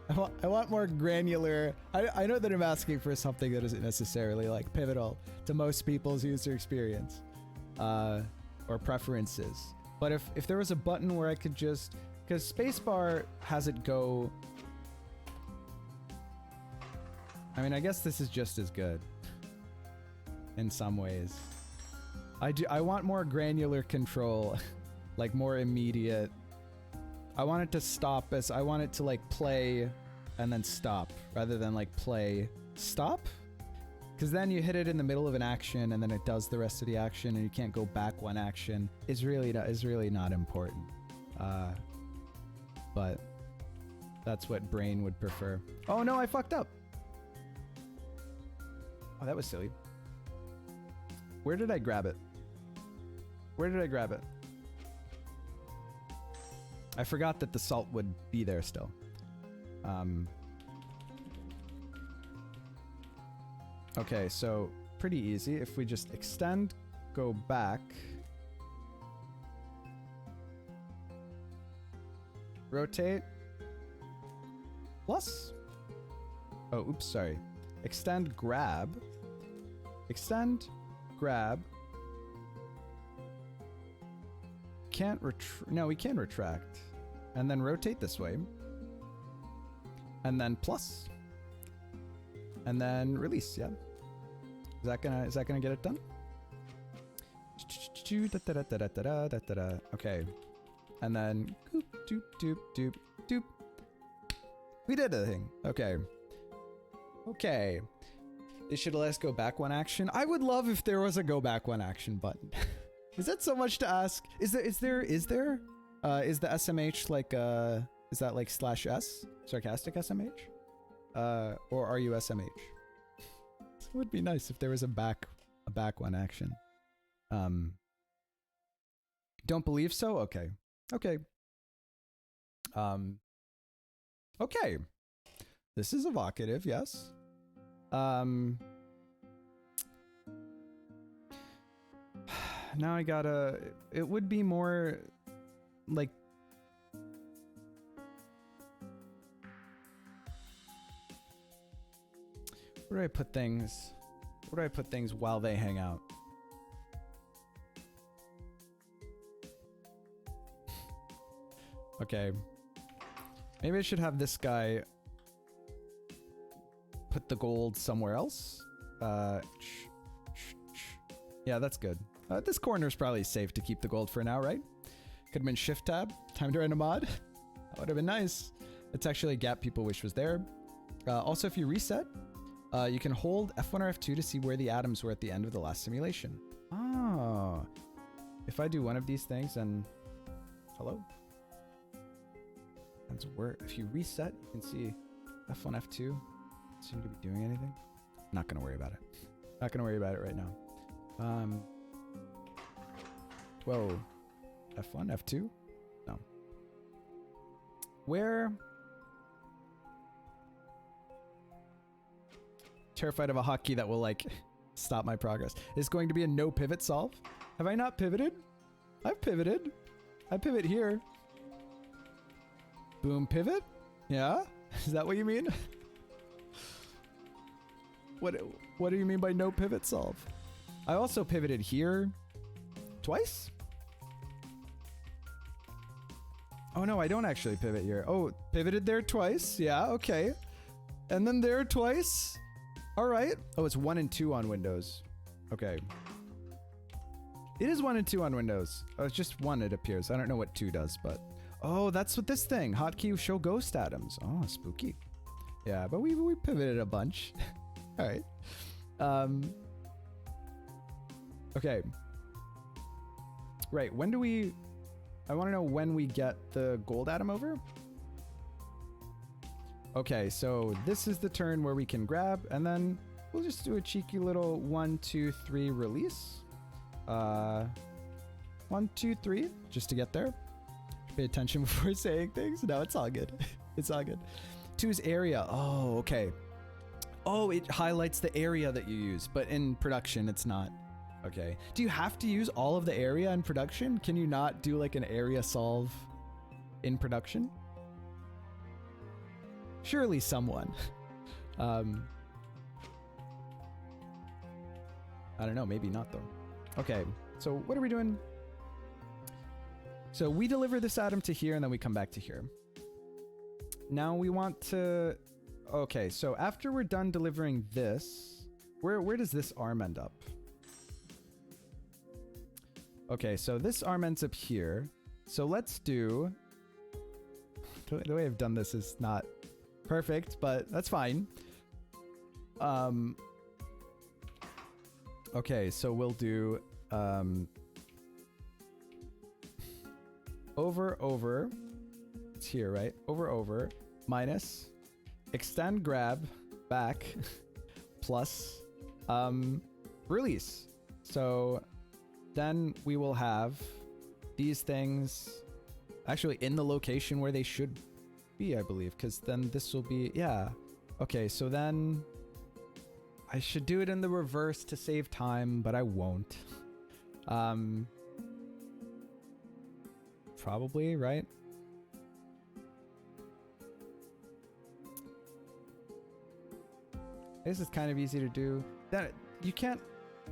I want more granular. I know that I'm asking for something that isn't necessarily like pivotal to most people's user experience or preferences. But if there was a button where I could just, because spacebar has it go. I mean, I guess this is just as good in some ways. I want more granular control, like more immediate. I want it to stop as I want it to like play and then stop rather than like play stop. Because then you hit it in the middle of an action and then it does the rest of the action and you can't go back one action. Is really not important. But that's what brain would prefer. Oh no, I fucked up. Oh, that was silly. Where did I grab it? Where did I grab it? I forgot that the salt would be there still. Okay, so pretty easy. If we just extend, go back. Rotate. Plus. Oh, oops, sorry. Extend, grab. Extend, grab. Can't no, we can retract. And then rotate this way. And then plus. And then release, yeah. Is that gonna get it done? Okay. And then doop, doop, doop, doop, doop. We did the thing. Okay. Okay. It should let us go back one action. I would love if there was a go back one action button. Is that so much to ask? Is there? Is the SMH like is that like /S? Sarcastic SMH? Or are you SMH? It would be nice if there was a back one action. Don't believe so? Okay. Okay. Okay. This is evocative, yes. Now I gotta... It would be more... like... Where do I put things? Where do I put things while they hang out? Okay. Maybe I should have this guy put the gold somewhere else. Yeah, that's good. This corner is probably safe to keep the gold for now, right? Could have been Shift Tab. Time to run a mod. That would have been nice. It's actually a gap people wish was there. Also, if you reset, you can hold F1 or F2 to see where the atoms were at the end of the last simulation. Oh. If I do one of these things and... Hello? That's where, if you reset, you can see F1, F2 seem to be doing anything. Not going to worry about it. Not going to worry about it right now. Whoa. F1, F2? No. Where... Terrified of a hotkey that will like stop my progress. Is going to be a no pivot solve? Have I not pivoted? I've pivoted. I pivot here. Boom, pivot? Yeah? Is that what you mean? What do you mean by no pivot solve? I also pivoted here twice? Oh no, I don't actually pivot here. Oh, pivoted there twice. Yeah, okay. And then there twice. All right. Oh, it's 1 and 2 on Windows. Okay. It is 1 and 2 on Windows. Oh, it's just 1, it appears. I don't know what 2 does, but... Oh, that's what this thing. Hotkey show ghost atoms. Oh, spooky. Yeah, but we pivoted a bunch. All right. Okay. Right, when do we... I want to know when we get the gold atom over. Okay, so this is the turn where we can grab, and then we'll just do a cheeky little 1, 2, 3 release. 1, 2, 3, just to get there. Pay attention before saying things. No, it's all good. It's all good. 2 is area. Oh, okay. Oh, it highlights the area that you use, but in production, it's not. Okay. Do you have to use all of the area in production? Can you not do like an area solve in production? Surely someone. I don't know, maybe not though. Okay, so what are we doing? So we deliver this atom to here and then we come back to here. Now we want to... Okay, so after we're done delivering this, where does this arm end up? Okay, so this arm ends up here. So let's do... The way I've done this is not perfect, but that's fine. Okay, so we'll do over, it's here, right? Over, minus, extend, grab, back, plus, release. So then we will have these things actually in the location where they should be, I believe, because then this will be, yeah. Okay, so then I should do it in the reverse to save time, but I won't. Probably, right? This is kind of easy to do. That you can't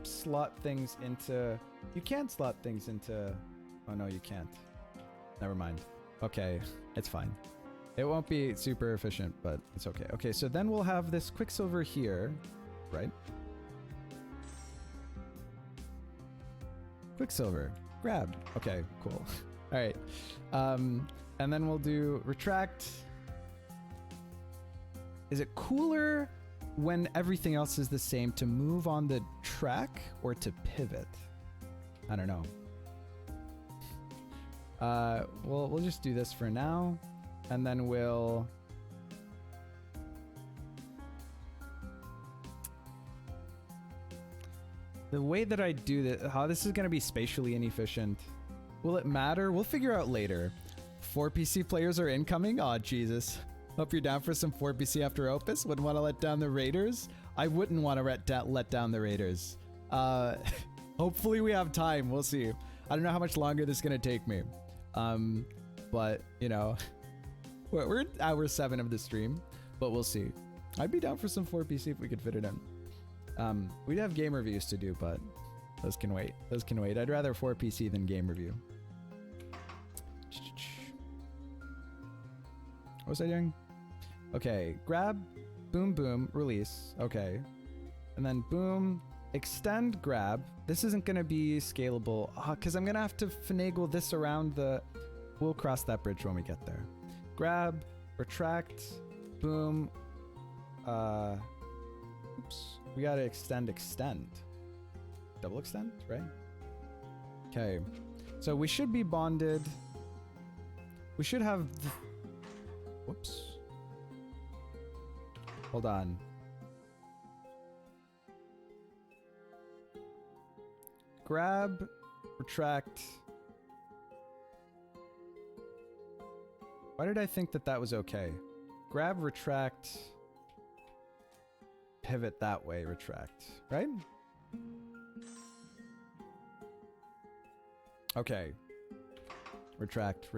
slot things into... You can slot things into... Oh no, you can't. Never mind. Okay, it's fine. It won't be super efficient, but it's okay. Okay, so then we'll have this Quicksilver here, right? Quicksilver, grab. Okay, cool. All right. And then we'll do retract. Is it cooler when everything else is the same to move on the track or to pivot? I don't know. We'll just do this for now, and then we'll... The way that I do this, how this is going to be spatially inefficient. Will it matter? We'll figure out later. 4 PC players are incoming? Aw, Jesus. Hope you're down for some 4 PC after Opus. Wouldn't want to let down the Raiders? I wouldn't want to let down the Raiders. Hopefully we have time. We'll see. I don't know how much longer this is going to take me. But, you know, we're at hour 7 of the stream, but we'll see. I'd be down for some 4 PC if we could fit it in. We'd have game reviews to do, but those can wait. Those can wait. I'd rather 4 PC than game review. What was I doing? Okay, grab, boom, boom, release. Okay. And then boom, extend, grab. This isn't going to be scalable because I'm going to have to finagle this around the... We'll cross that bridge when we get there. Grab, retract, boom. Oops. We got to extend. Double extend, right? Okay. So we should be bonded. We should have... Whoops. Hold on. Grab, retract. Why did I think that that was okay? Grab, retract, pivot that way, retract, right? Okay. Retract.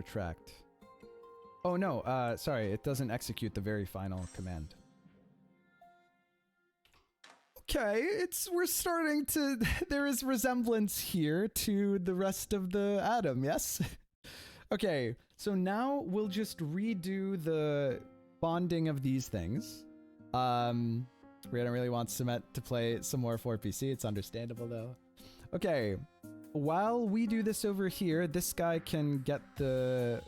Oh no, sorry, it doesn't execute the very final command. Okay, we're starting to, there is resemblance here to the rest of the atom, yes? Okay, so now we'll just redo the bonding of these things. Rihanna really wants Sumet to play some more 4PC, it's understandable though. Okay, while we do this over here, this guy can get the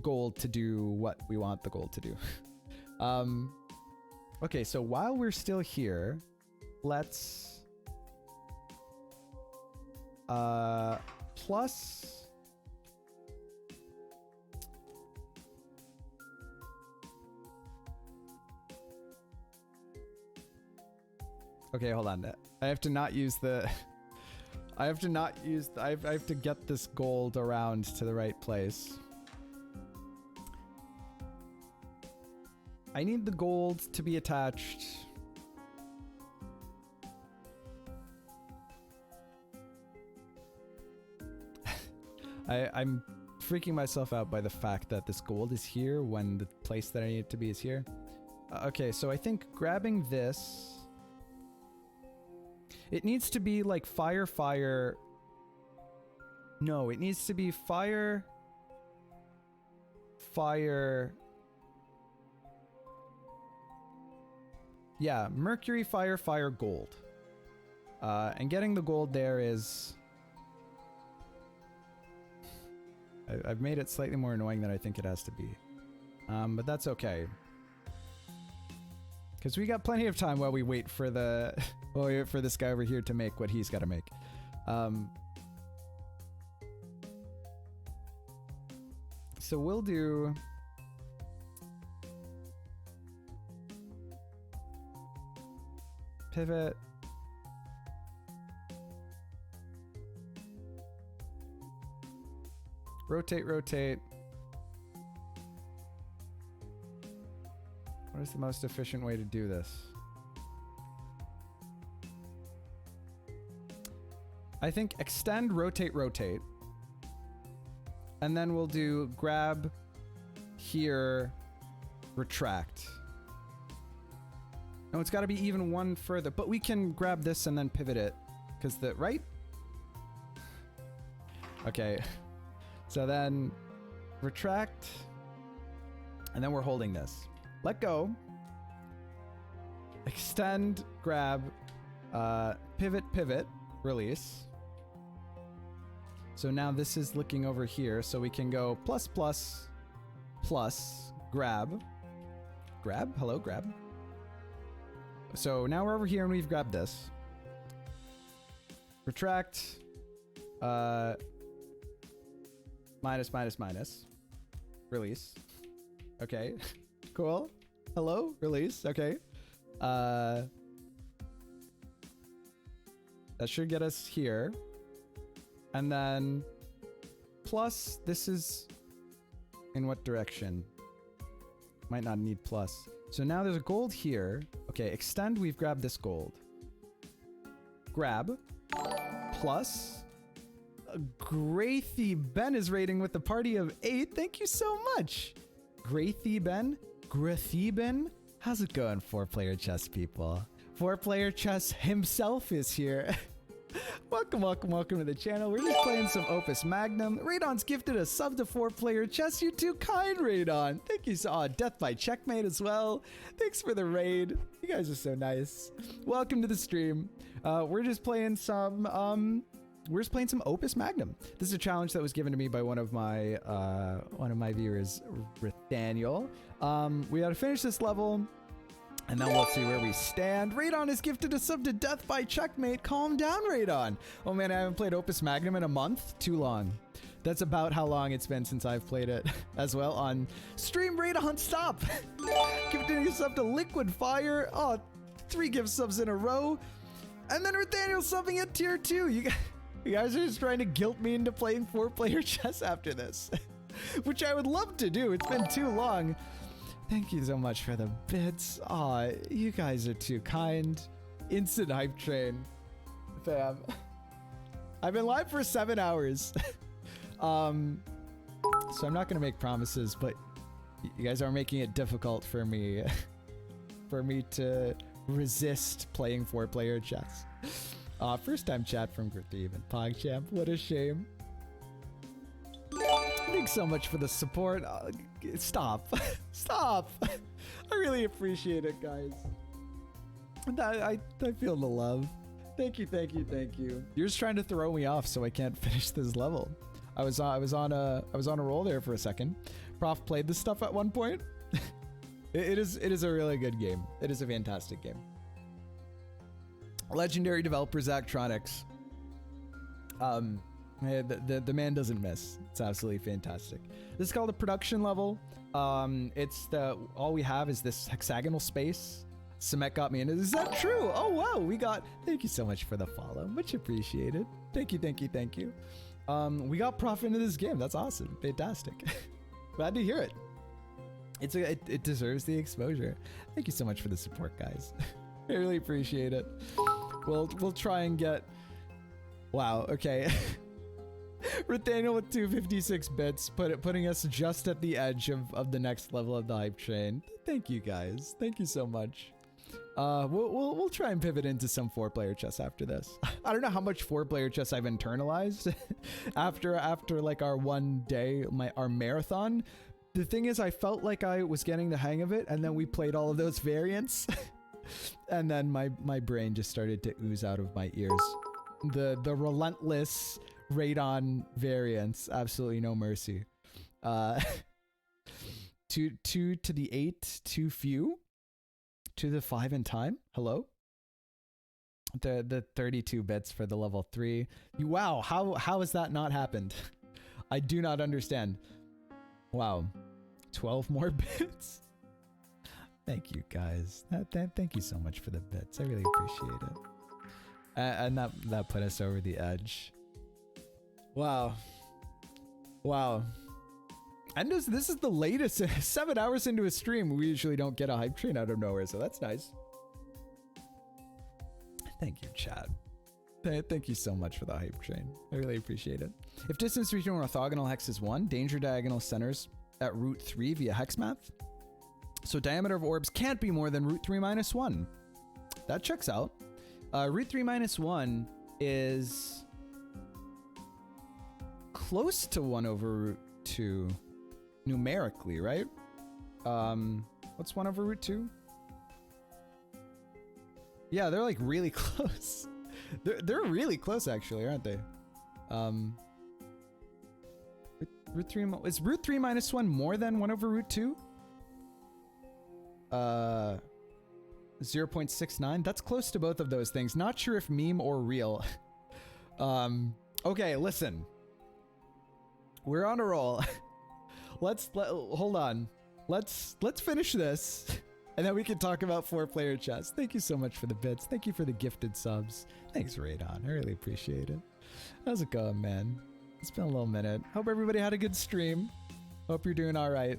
gold to do what we want the gold to do. Okay, so while we're still here, let's plus okay, hold on. I have to not use the I have to get this gold around to the right place. I need the gold to be attached. I'm freaking myself out by the fact that this gold is here when the place that I need it to be is here. Okay, so I think grabbing this... It needs to be like fire... No, it needs to be fire... Yeah, mercury, fire, gold. And getting the gold there is I've made it slightly more annoying than I think it has to be. But that's okay. Because we got plenty of time while we wait for the while we wait for this guy over here to make what he's got to make. So we'll do pivot. Rotate, rotate. What is the most efficient way to do this? I think extend, rotate, rotate. And then we'll do grab, here, retract. No, it's got to be even one further, but we can grab this and then pivot it. Because the, right? Okay. So then retract, and then we're holding this. Let go. Extend, grab, pivot, pivot, release. So now this is looking over here, so we can go plus, plus, plus, grab. Grab? Hello, grab. So now we're over here and we've grabbed this. Retract. Minus, minus, minus. Release. Okay. Cool. Hello? Release. Okay. That should get us here. And then plus, this is in what direction? Might not need plus. So now there's a gold here. Okay, extend, we've grabbed this gold. Grab. Plus. Graythy Ben is rating with the party of 8. Thank you so much. Graythy Ben? Graythy Ben? How's it going, 4-player chess people? 4-player chess himself is here. Welcome, welcome, welcome to the channel. We're just playing some Opus Magnum. Radon's gifted a sub to 4-player chess. You're too kind, Radon. Thank you so Death by Checkmate as well. Thanks for the raid. You guys are so nice. Welcome to the stream. We're just playing some Opus Magnum. This is a challenge that was given to me by one of my viewers, Nathaniel. We got to finish this level, and then we'll see where we stand. Radon is gifted a sub to Death by Checkmate. Calm down, Radon. Oh man, I haven't played Opus Magnum in a month. Too long. That's about how long it's been since I've played it as well on stream. Radon, stop. Gifting a sub to Liquid Fire. Oh, 3 gift subs in a row. And then Nathaniel subbing at tier 2. You guys are just trying to guilt me into playing 4-player chess after this, which I would love to do. It's been too long. Thank you so much for the bits. Aw, you guys are too kind. Instant hype train, fam. I've been live for 7 hours. So I'm not gonna make promises, but you guys are making it difficult for me, to resist playing 4-player chess. First time chat from Glyph and PogChamp. What a shame. Thanks so much for the support. Stop. Stop. I really appreciate it, guys. I feel the love. Thank you, thank you, thank you. You're just trying to throw me off so I can't finish this level. I was on a roll there for a second. Prof played this stuff at one point. It is a really good game. It is a fantastic game. Legendary developer Zachtronics. The man doesn't miss. It's absolutely fantastic. This is called a production level. All we have is this hexagonal space. Semet got me in it. Is that true? Oh wow, thank you so much for the follow. Much appreciated. Thank you, thank you, thank you. We got Prof into this game. That's awesome. Fantastic. Glad to hear it. It deserves the exposure. Thank you so much for the support, guys. I really appreciate it. We'll try and get... Wow, okay. Nathaniel with 256 bits, putting us just at the edge of the next level of the hype train. Thank you, guys. Thank you so much. We'll try and pivot into some 4-player chess after this. I don't know how much 4-player chess I've internalized after like our one day, our marathon. The thing is, I felt like I was getting the hang of it, and then we played all of those variants. And then my brain just started to ooze out of my ears. The relentless radon variance. Absolutely no mercy. 2 to the 8, too few. 2 to the 5 in time. Hello? The 32 bits for the level 3. Wow, how has that not happened? I do not understand. Wow. 12 more bits? Thank you, guys. Thank you so much for the bits. I really appreciate it. And that put us over the edge. Wow. Wow. And this is the latest. 7 hours into a stream. We usually don't get a hype train out of nowhere, so that's nice. Thank you, Chad. Thank you so much for the hype train. I really appreciate it. If distance between orthogonal hexes 1, danger diagonal centers at root 3 via hex math. So diameter of orbs can't be more than root 3 minus 1. That checks out. Root 3 minus 1 is close to 1 over root 2 numerically, right? What's 1 over root 2? Yeah, they're like really close. They're really close actually, aren't they? Root 3 is root 3 minus 1 more than 1 over root 2? 0.69. That's close to both of those things. Not sure if meme or real. Okay, listen. We're on a roll. Hold on. Let's finish this. And then we can talk about 4-player chess. Thank you so much for the bits. Thank you for the gifted subs. Thanks, Radon. I really appreciate it. How's it going, man? It's been a little minute. Hope everybody had a good stream. Hope you're doing all right.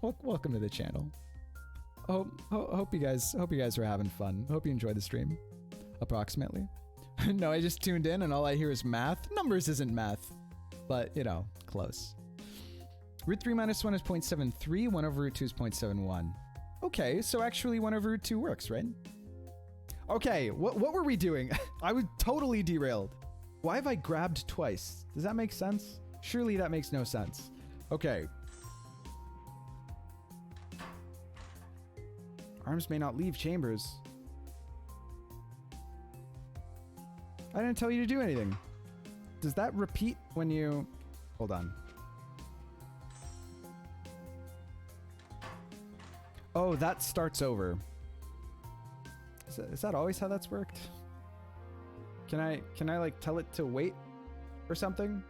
Welcome to the channel. Hope you guys are having fun. Hope you enjoyed the stream. Approximately. No, I just tuned in and all I hear is math. Numbers isn't math, but you know, close. Root 3 minus 1 is 0.73. 1 over root 2 is 0.71. Okay, so actually 1 over root 2 works, right? Okay, what were we doing? I was totally derailed. Why have I grabbed twice? Does that make sense? Surely that makes no sense. Okay. Arms may not leave chambers. I didn't tell you to do anything. Does that repeat when you... Hold on. Oh, that starts over. Is that always how that's worked? Can I like tell it to wait or something?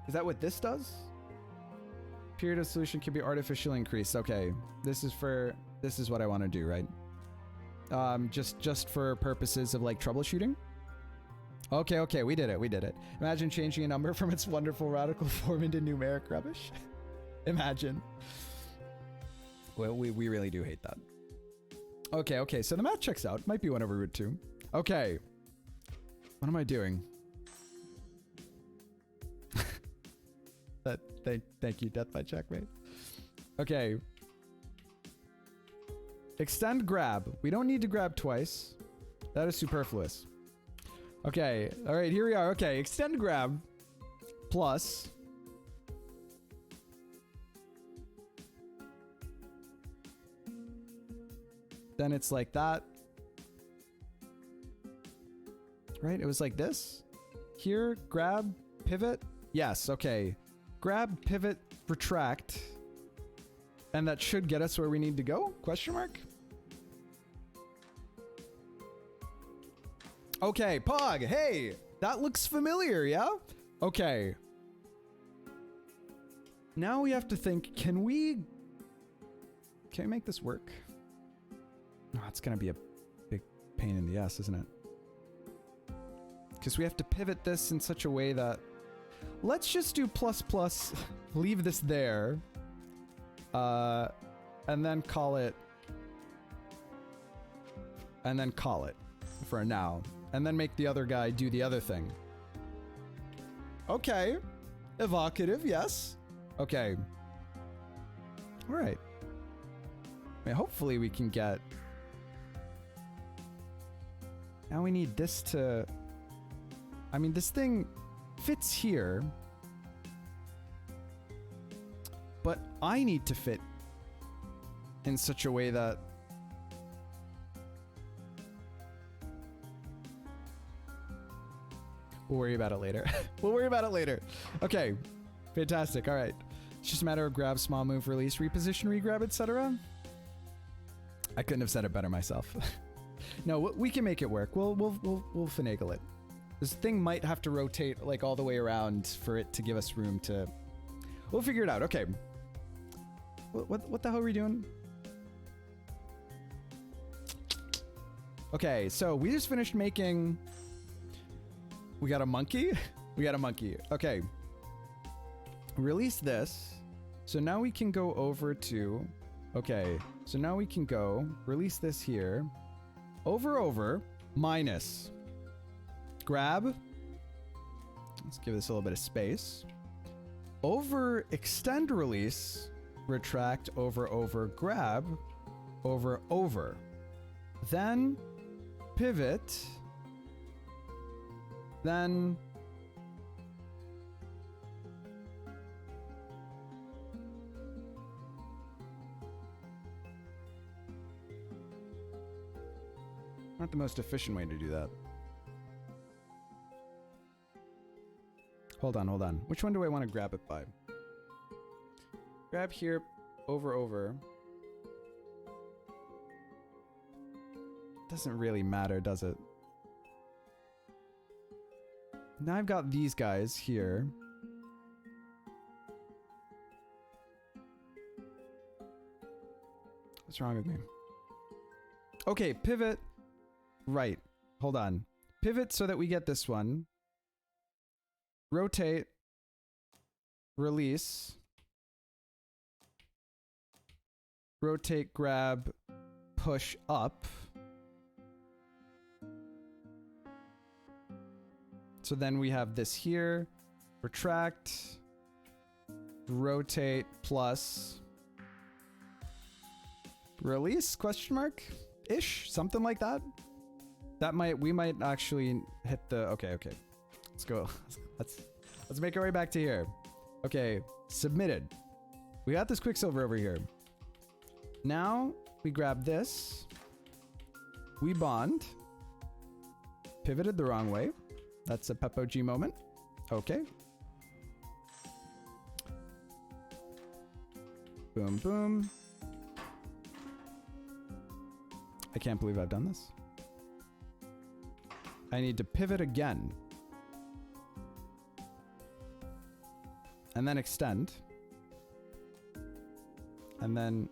Is that what this does? Period of solution can be artificially increased. Okay, this is what I want to do, right? Just for purposes of like troubleshooting. Okay, we did it. Imagine changing a number from its wonderful radical form into numeric rubbish. Imagine. Well, we really do hate that. Okay, so the math checks out. Might be 1 over root 2. Okay. What am I doing? Thank you, Death by Checkmate. Okay. Extend grab. We don't need to grab twice. That is superfluous. Okay, alright, here we are. Okay, extend grab plus... Then it's like that. Right? It was like this. Here, grab, pivot. Yes, okay. Grab, pivot, retract. And that should get us where we need to go? Question mark? Okay, Pog, hey! That looks familiar, yeah? Okay. Now we have to think, can we make this work? Oh, it's gonna be a big pain in the ass, isn't it? Because we have to pivot this in such a way that... Let's just do plus, leave this there. And then call it... And then call it for now. And then make the other guy do the other thing. Okay. Evocative, yes. Okay. Alright. I mean, hopefully we can get... Now we need this to... I mean, this thing fits here. But I need to fit in such a way that... We'll worry about it later. We'll worry about it later. Okay. Fantastic. All right. It's just a matter of grab, small move, release, reposition, regrab, etc. I couldn't have said it better myself. No, we can make it work. We'll finagle it. This thing might have to rotate like all the way around for it to give us room to... We'll figure it out. Okay. What the hell are we doing? Okay, so we just finished making... We got a monkey? We got a monkey. Okay. Release this. So now we can go over to... Okay, so now we can go... Release this here. Over, minus. Grab. Let's give this a little bit of space. Over, extend, release. Retract, over, grab. Over. Then... Pivot, then not the most efficient way to do that. Hold on. Which one do I want to grab it by? Grab here, over. Doesn't really matter, does it? Now I've got these guys here. What's wrong with me? Okay, pivot. Right. Hold on. Pivot so that we get this one. Rotate. Release. Rotate, grab, push up. So then we have this here, retract, rotate, plus, release, question mark, ish, something like that. We might actually hit the, okay. Let's go. Let's make our way back to here. Okay, submitted. We got this Quicksilver over here. Now we grab this, we bond, pivoted the wrong way. That's a Peppo G moment. Okay. Boom. I can't believe I've done this. I need to pivot again. And then extend. And then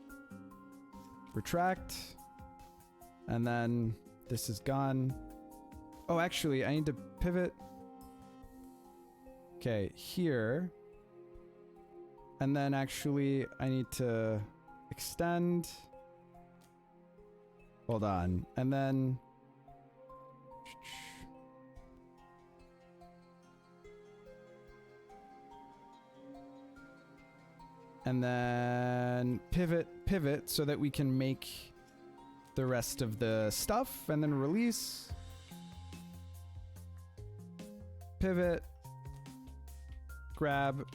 retract. And then this is gone. Oh, actually, I need to pivot. Okay, here. And then actually, I need to extend. Hold on. And then... And then pivot so that we can make the rest of the stuff. And then release. Pivot, grab.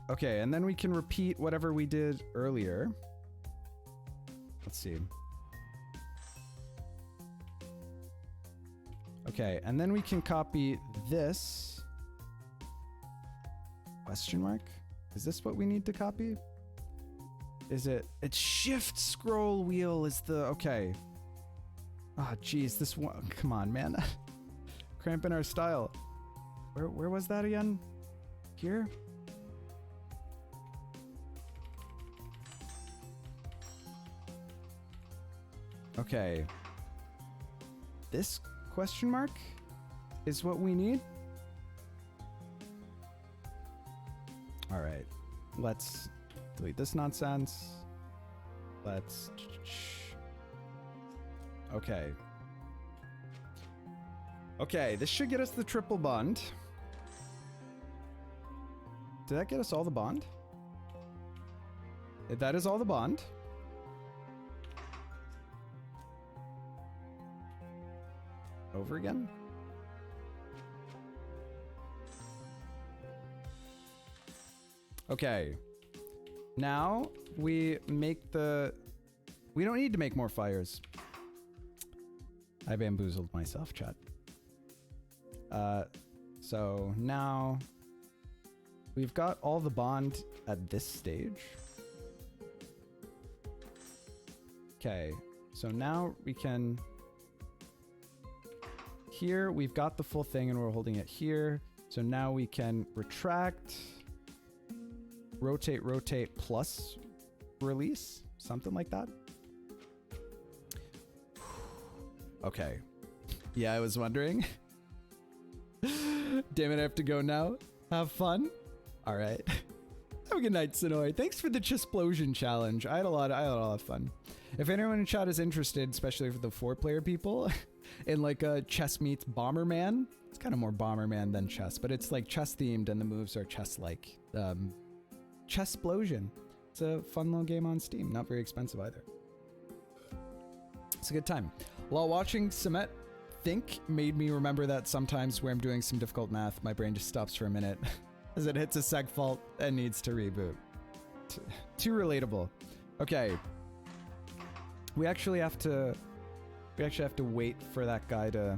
Okay, and then we can repeat whatever we did earlier. Let's see. Okay, and then we can copy this. Question mark? Is this what we need to copy? Is it? It's shift scroll wheel is the, okay. Ah, oh, geez, this one, come on, man. Cramping our style. Where was that again? Here? Okay. This question mark is what we need? Alright. Let's delete this nonsense. Let's... Okay. Okay, this should get us the triple bond. Did that get us all the bond? That is all the bond. Over again. Okay. Now we make the... We don't need to make more fires. I bamboozled myself, chat. So now we've got all the bond at this stage. Okay, so now we can, here we've got the full thing and we're holding it here. So now we can retract, rotate, rotate, plus release, something like that. Okay. Yeah, I was wondering. Damn it, I have to go now. Have fun. All right. Have a good night, Sonoy. Thanks for the Chesplosion challenge. I had a lot of fun. If anyone in chat is interested, especially for the 4-player people, in like a chess meets Bomberman, it's kind of more Bomberman than chess, but it's like chess themed and the moves are chess-like. Chesplosion. It's a fun little game on Steam. Not very expensive either. It's a good time. While watching Samet Think made me remember that sometimes where I'm doing some difficult math, my brain just stops for a minute as it hits a seg fault and needs to reboot. Too relatable. Okay. We actually have to wait for that guy to...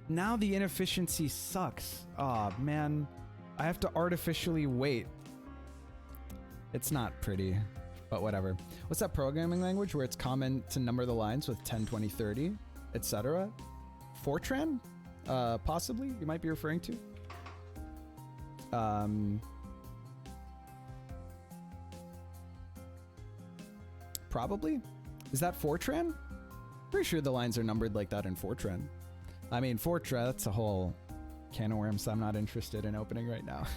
Now the inefficiency sucks. Aw, man. I have to artificially wait. It's not pretty, but whatever. What's that programming language where it's common to number the lines with 10, 20, 30, etc.? Fortran? Possibly, you might be referring to. Probably. Is that Fortran? Pretty sure the lines are numbered like that in Fortran. I mean, Fortran, that's a whole can of worms I'm not interested in opening right now.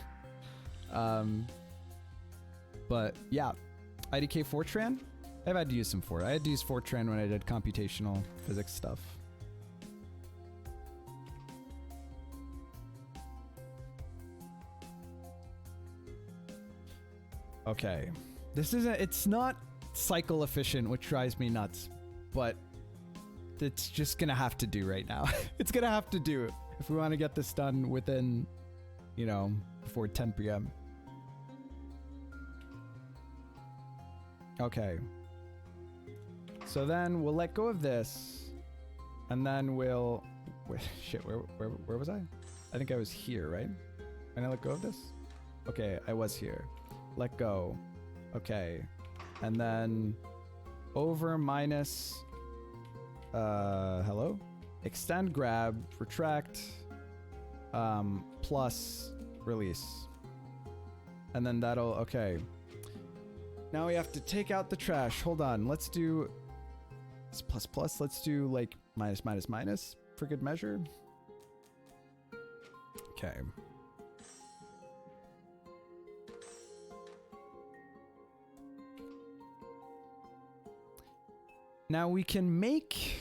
But yeah, IDK Fortran. I've had to use some I had to use Fortran when I did computational physics stuff. Okay, this isn't, it's not cycle efficient, which drives me nuts, but it's just gonna have to do right now. It's gonna have to do if we want to get this done within, you know, before 10 p.m. Okay. So then we'll let go of this, and then we'll... Wait, shit, where was I? I think I was here, right? Can I let go of this? Okay, I was here. Let go. Okay. And then over minus... hello? Extend, grab, retract, plus release. And then that'll... Okay. Now we have to take out the trash. Hold on. Let's do... It's plus plus. Let's do like minus minus minus for good measure. Okay. Now we can make...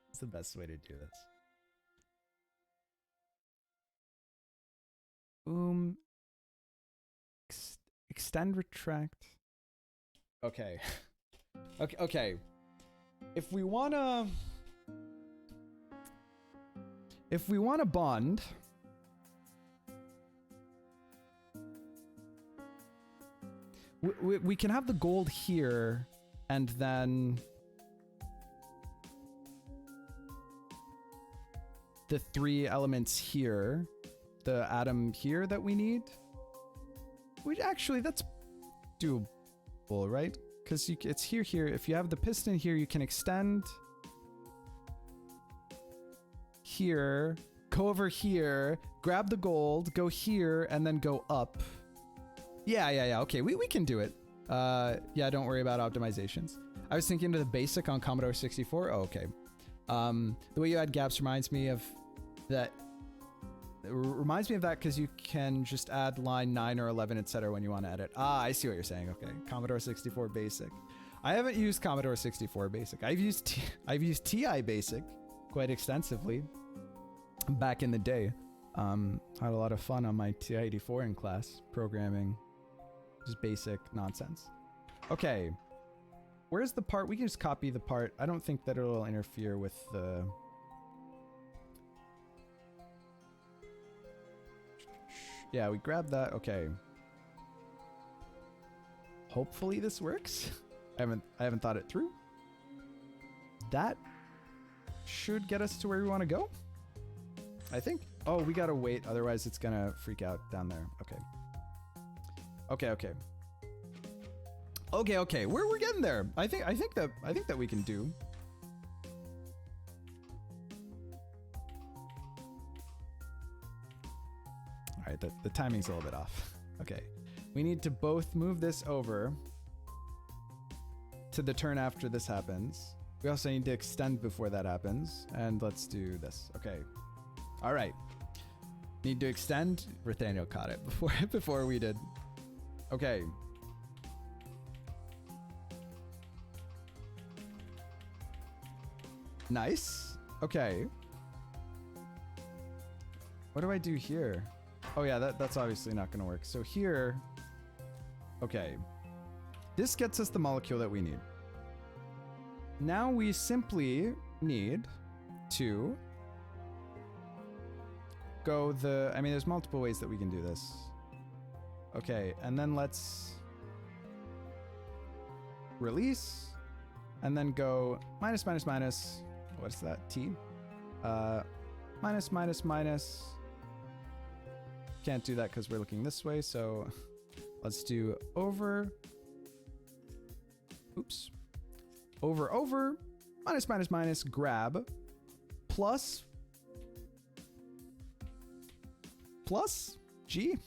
It's the best way to do this. Extend, retract. Okay. Okay. If we wanna bond, we can have the gold here, and then the 3 elements here, the atom here that we need. Which actually, that's doable, right? Because it's here. If you have the piston here, you can extend here, go over here, grab the gold, go here, and then go up. Yeah. Okay, we can do it. Yeah, don't worry about optimizations. I was thinking of the basic on Commodore 64. Oh, okay. The way you add gaps reminds me of that. It reminds me of that because you can just add line 9 or 11, etc. when you want to edit. Ah, I see what you're saying. Okay, Commodore 64 Basic. I haven't used Commodore 64 Basic. I've used TI Basic quite extensively back in the day. Had a lot of fun on my TI-84 in class programming, just basic nonsense. Okay, where's the part? We can just copy the part. I don't think that it'll interfere with the... Yeah, we grabbed that. Okay. Hopefully this works. I haven't thought it through. That should get us to where we want to go, I think. Oh, we gotta wait, otherwise it's gonna freak out down there. Okay. We're getting there. I think that we can do. All right, the timing's a little bit off. Okay, we need to both move this over to the turn after this happens. We also need to extend before that happens, and let's do this. Okay. All right. Need to extend. Nathaniel caught it before we did. Okay. Nice. Okay. What do I do here? Oh yeah, that's obviously not going to work. So here, okay. This gets us the molecule that we need. Now we simply need to go I mean, there's multiple ways that we can do this. Okay, and then let's release, and then go minus, minus, minus. What's that? T? Minus, minus, minus. Can't do that because we're looking this way, so let's do over. Oops. Over, minus, minus, minus, grab, plus G.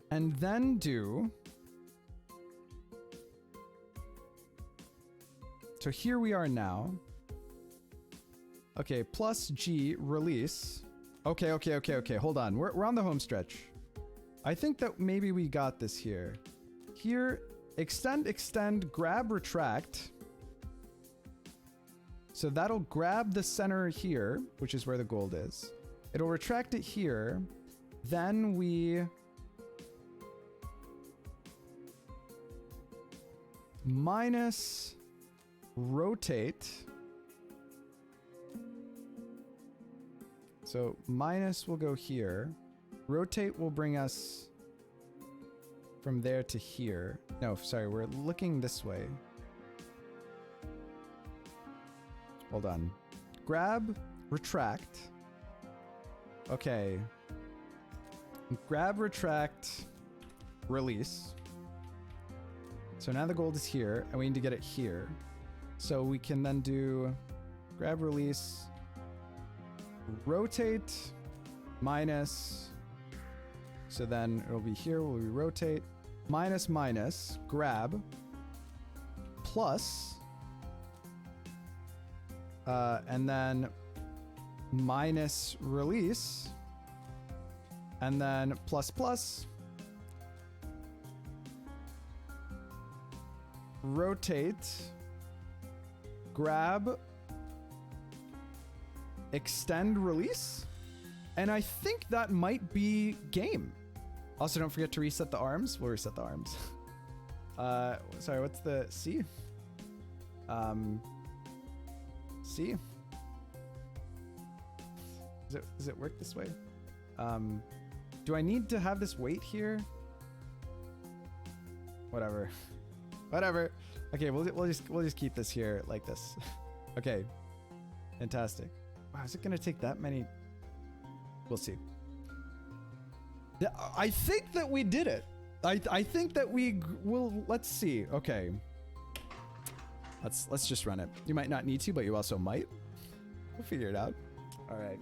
And then do. So here we are now. Okay, plus G, release. Okay. Hold on. We're on the home stretch. I think that maybe we got this here. Here, extend, grab, retract. So that'll grab the center here, which is where the gold is. It'll retract it here. Then we minus rotate. So minus will go here. Rotate will bring us from there to here. No, sorry, we're looking this way. Hold on. Grab, retract. Okay. Grab, retract, release. So now the gold is here, and we need to get it here. So we can then do grab, release, rotate, minus. So then it'll be here, we'll rotate, minus, minus, grab, plus, and then minus release, and then plus, plus, rotate, grab, extend, release, and I think that might be game. Also, don't forget to reset the arms. We'll reset the arms. Sorry, what's the C? C? Does it work this way? Do I need to have this weight here? Whatever. Okay, we'll just keep this here like this. Okay. Fantastic. Wow, is it gonna take that many? We'll see. I think that we did it. I think that we will. Let's see. Okay. Let's just run it. You might not need to, but you also might. We'll figure it out. All right.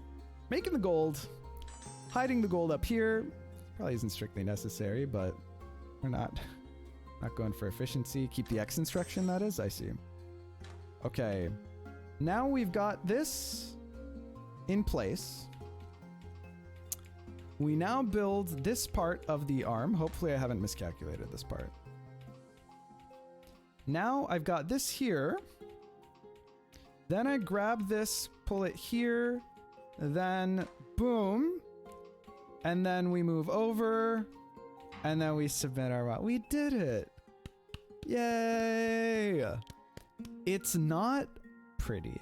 Making the gold. Hiding the gold up here. Probably isn't strictly necessary, but we're not going for efficiency. Keep the X instruction, that is. I see. Okay. Now we've got this in place. We now build this part of the arm. Hopefully I haven't miscalculated this part. Now I've got this here. Then I grab this, pull it here, then boom. And then we move over, and then we submit our route. We did it. Yay. It's not pretty.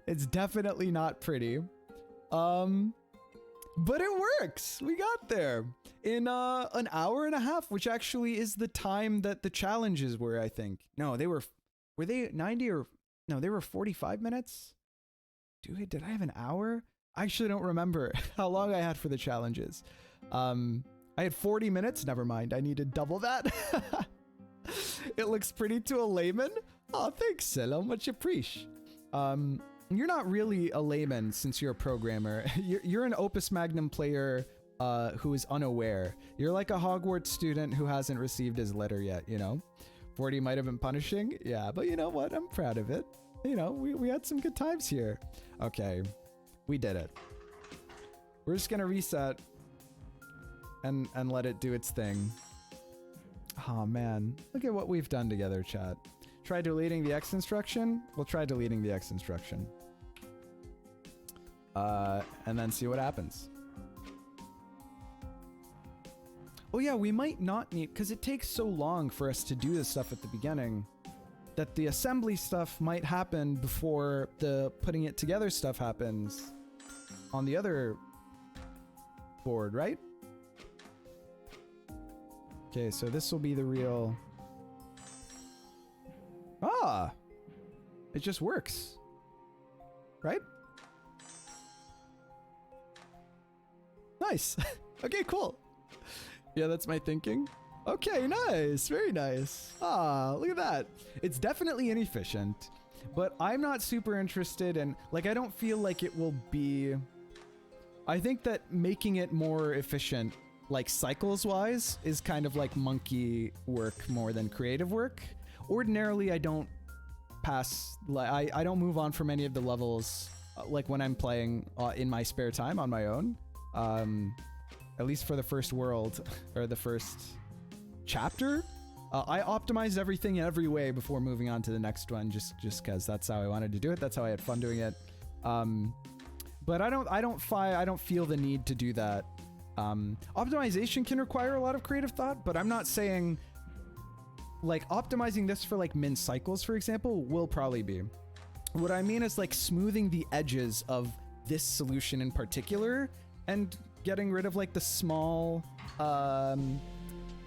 It's definitely not pretty. But it works. We got there in an hour and a half, which actually is the time that the challenges were, I think. No, were they 90 or no, they were 45 minutes? Did I have an hour? I actually don't remember how long I had for the challenges. I had 40 minutes. Never mind. I needed double that. It looks pretty to a layman. Oh, thanks, Silo. Much appreciate. You're not really a layman since you're a programmer. You're an Opus Magnum player who is unaware. You're like a Hogwarts student who hasn't received his letter yet, you know? 40 might have been punishing. Yeah, but you know what? I'm proud of it. You know, we had some good times here. Okay, we did it. We're just gonna reset and let it do its thing. Oh man, look at what we've done together, chat. Try deleting the X instruction? We'll try deleting the X instruction. And then see what happens. Oh yeah, we might not need, because it takes so long for us to do this stuff at the beginning, that the assembly stuff might happen before the putting it together stuff happens on the other board, right? Okay, so this will be the real... Ah! It just works. Right? Nice. Okay, cool. Yeah, that's my thinking. Okay, nice. Very nice. Ah, look at that. It's definitely inefficient, but I'm not super interested in... Like, I don't feel like it will be... I think that making it more efficient, like cycles-wise, is kind of like monkey work more than creative work. Ordinarily, I don't pass... Like, I don't move on from any of the levels, like when I'm playing in my spare time on my own. At least for the first world, or the first chapter. I optimized everything in every way before moving on to the next one, just because that's how I wanted to do it. That's how I had fun doing it. But I don't feel the need to do that. Optimization can require a lot of creative thought, but I'm not saying like optimizing this for like min cycles, for example, will probably be. What I mean is like smoothing the edges of this solution in particular and getting rid of like the small, yeah,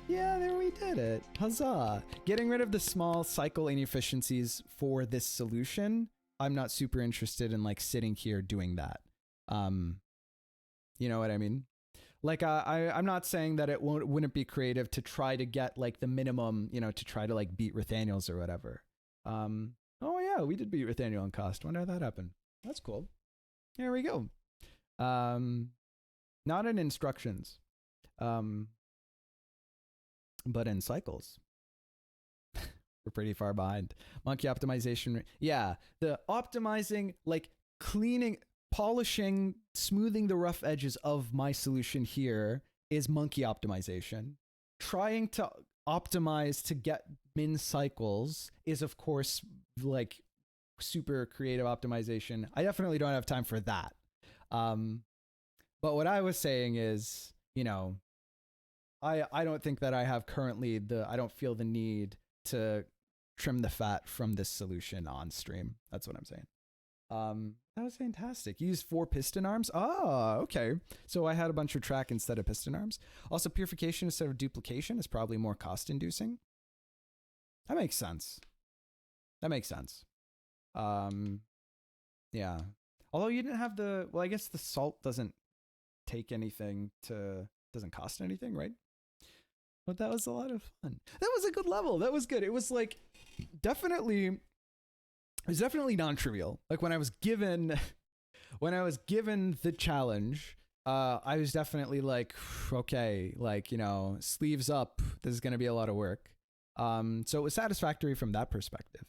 there we did it. Huzzah. Getting rid of the small cycle inefficiencies for this solution. I'm not super interested in like sitting here doing that. You know what I mean? Like, I'm not saying that it wouldn't be creative to try to get like the minimum, you know, to try to like beat Rithaniel's or whatever. Oh yeah, we did beat Rithaniel on cost. Wonder how that happened. That's cool. Here we go. Not in instructions, but in cycles. We're pretty far behind. Monkey optimization. Yeah, the optimizing, like cleaning, polishing, smoothing the rough edges of my solution here is monkey optimization. Trying to optimize to get min cycles is, of course, like super creative optimization. I definitely don't have time for that. But what I was saying is, you know, I don't think that I have currently I don't feel the need to trim the fat from this solution on stream. That's what I'm saying. That was fantastic. You used 4 piston arms? Ah, okay. So I had a bunch of track instead of piston arms. Also, purification instead of duplication is probably more cost inducing. That makes sense. That makes sense. Yeah. Although you didn't have well, I guess the salt doesn't take anything doesn't cost anything, right? But that was a lot of fun. That was a good level. That was good. It was like definitely non-trivial. Like when I was given the challenge, I was definitely like, okay, like, you know, sleeves up. This is going to be a lot of work. So it was satisfactory from that perspective.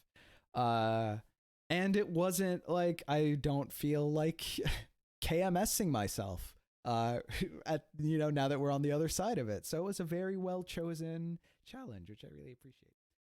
And it wasn't like, I don't feel like KMSing myself, now that we're on the other side of it. So it was a very well chosen challenge, which I really appreciate.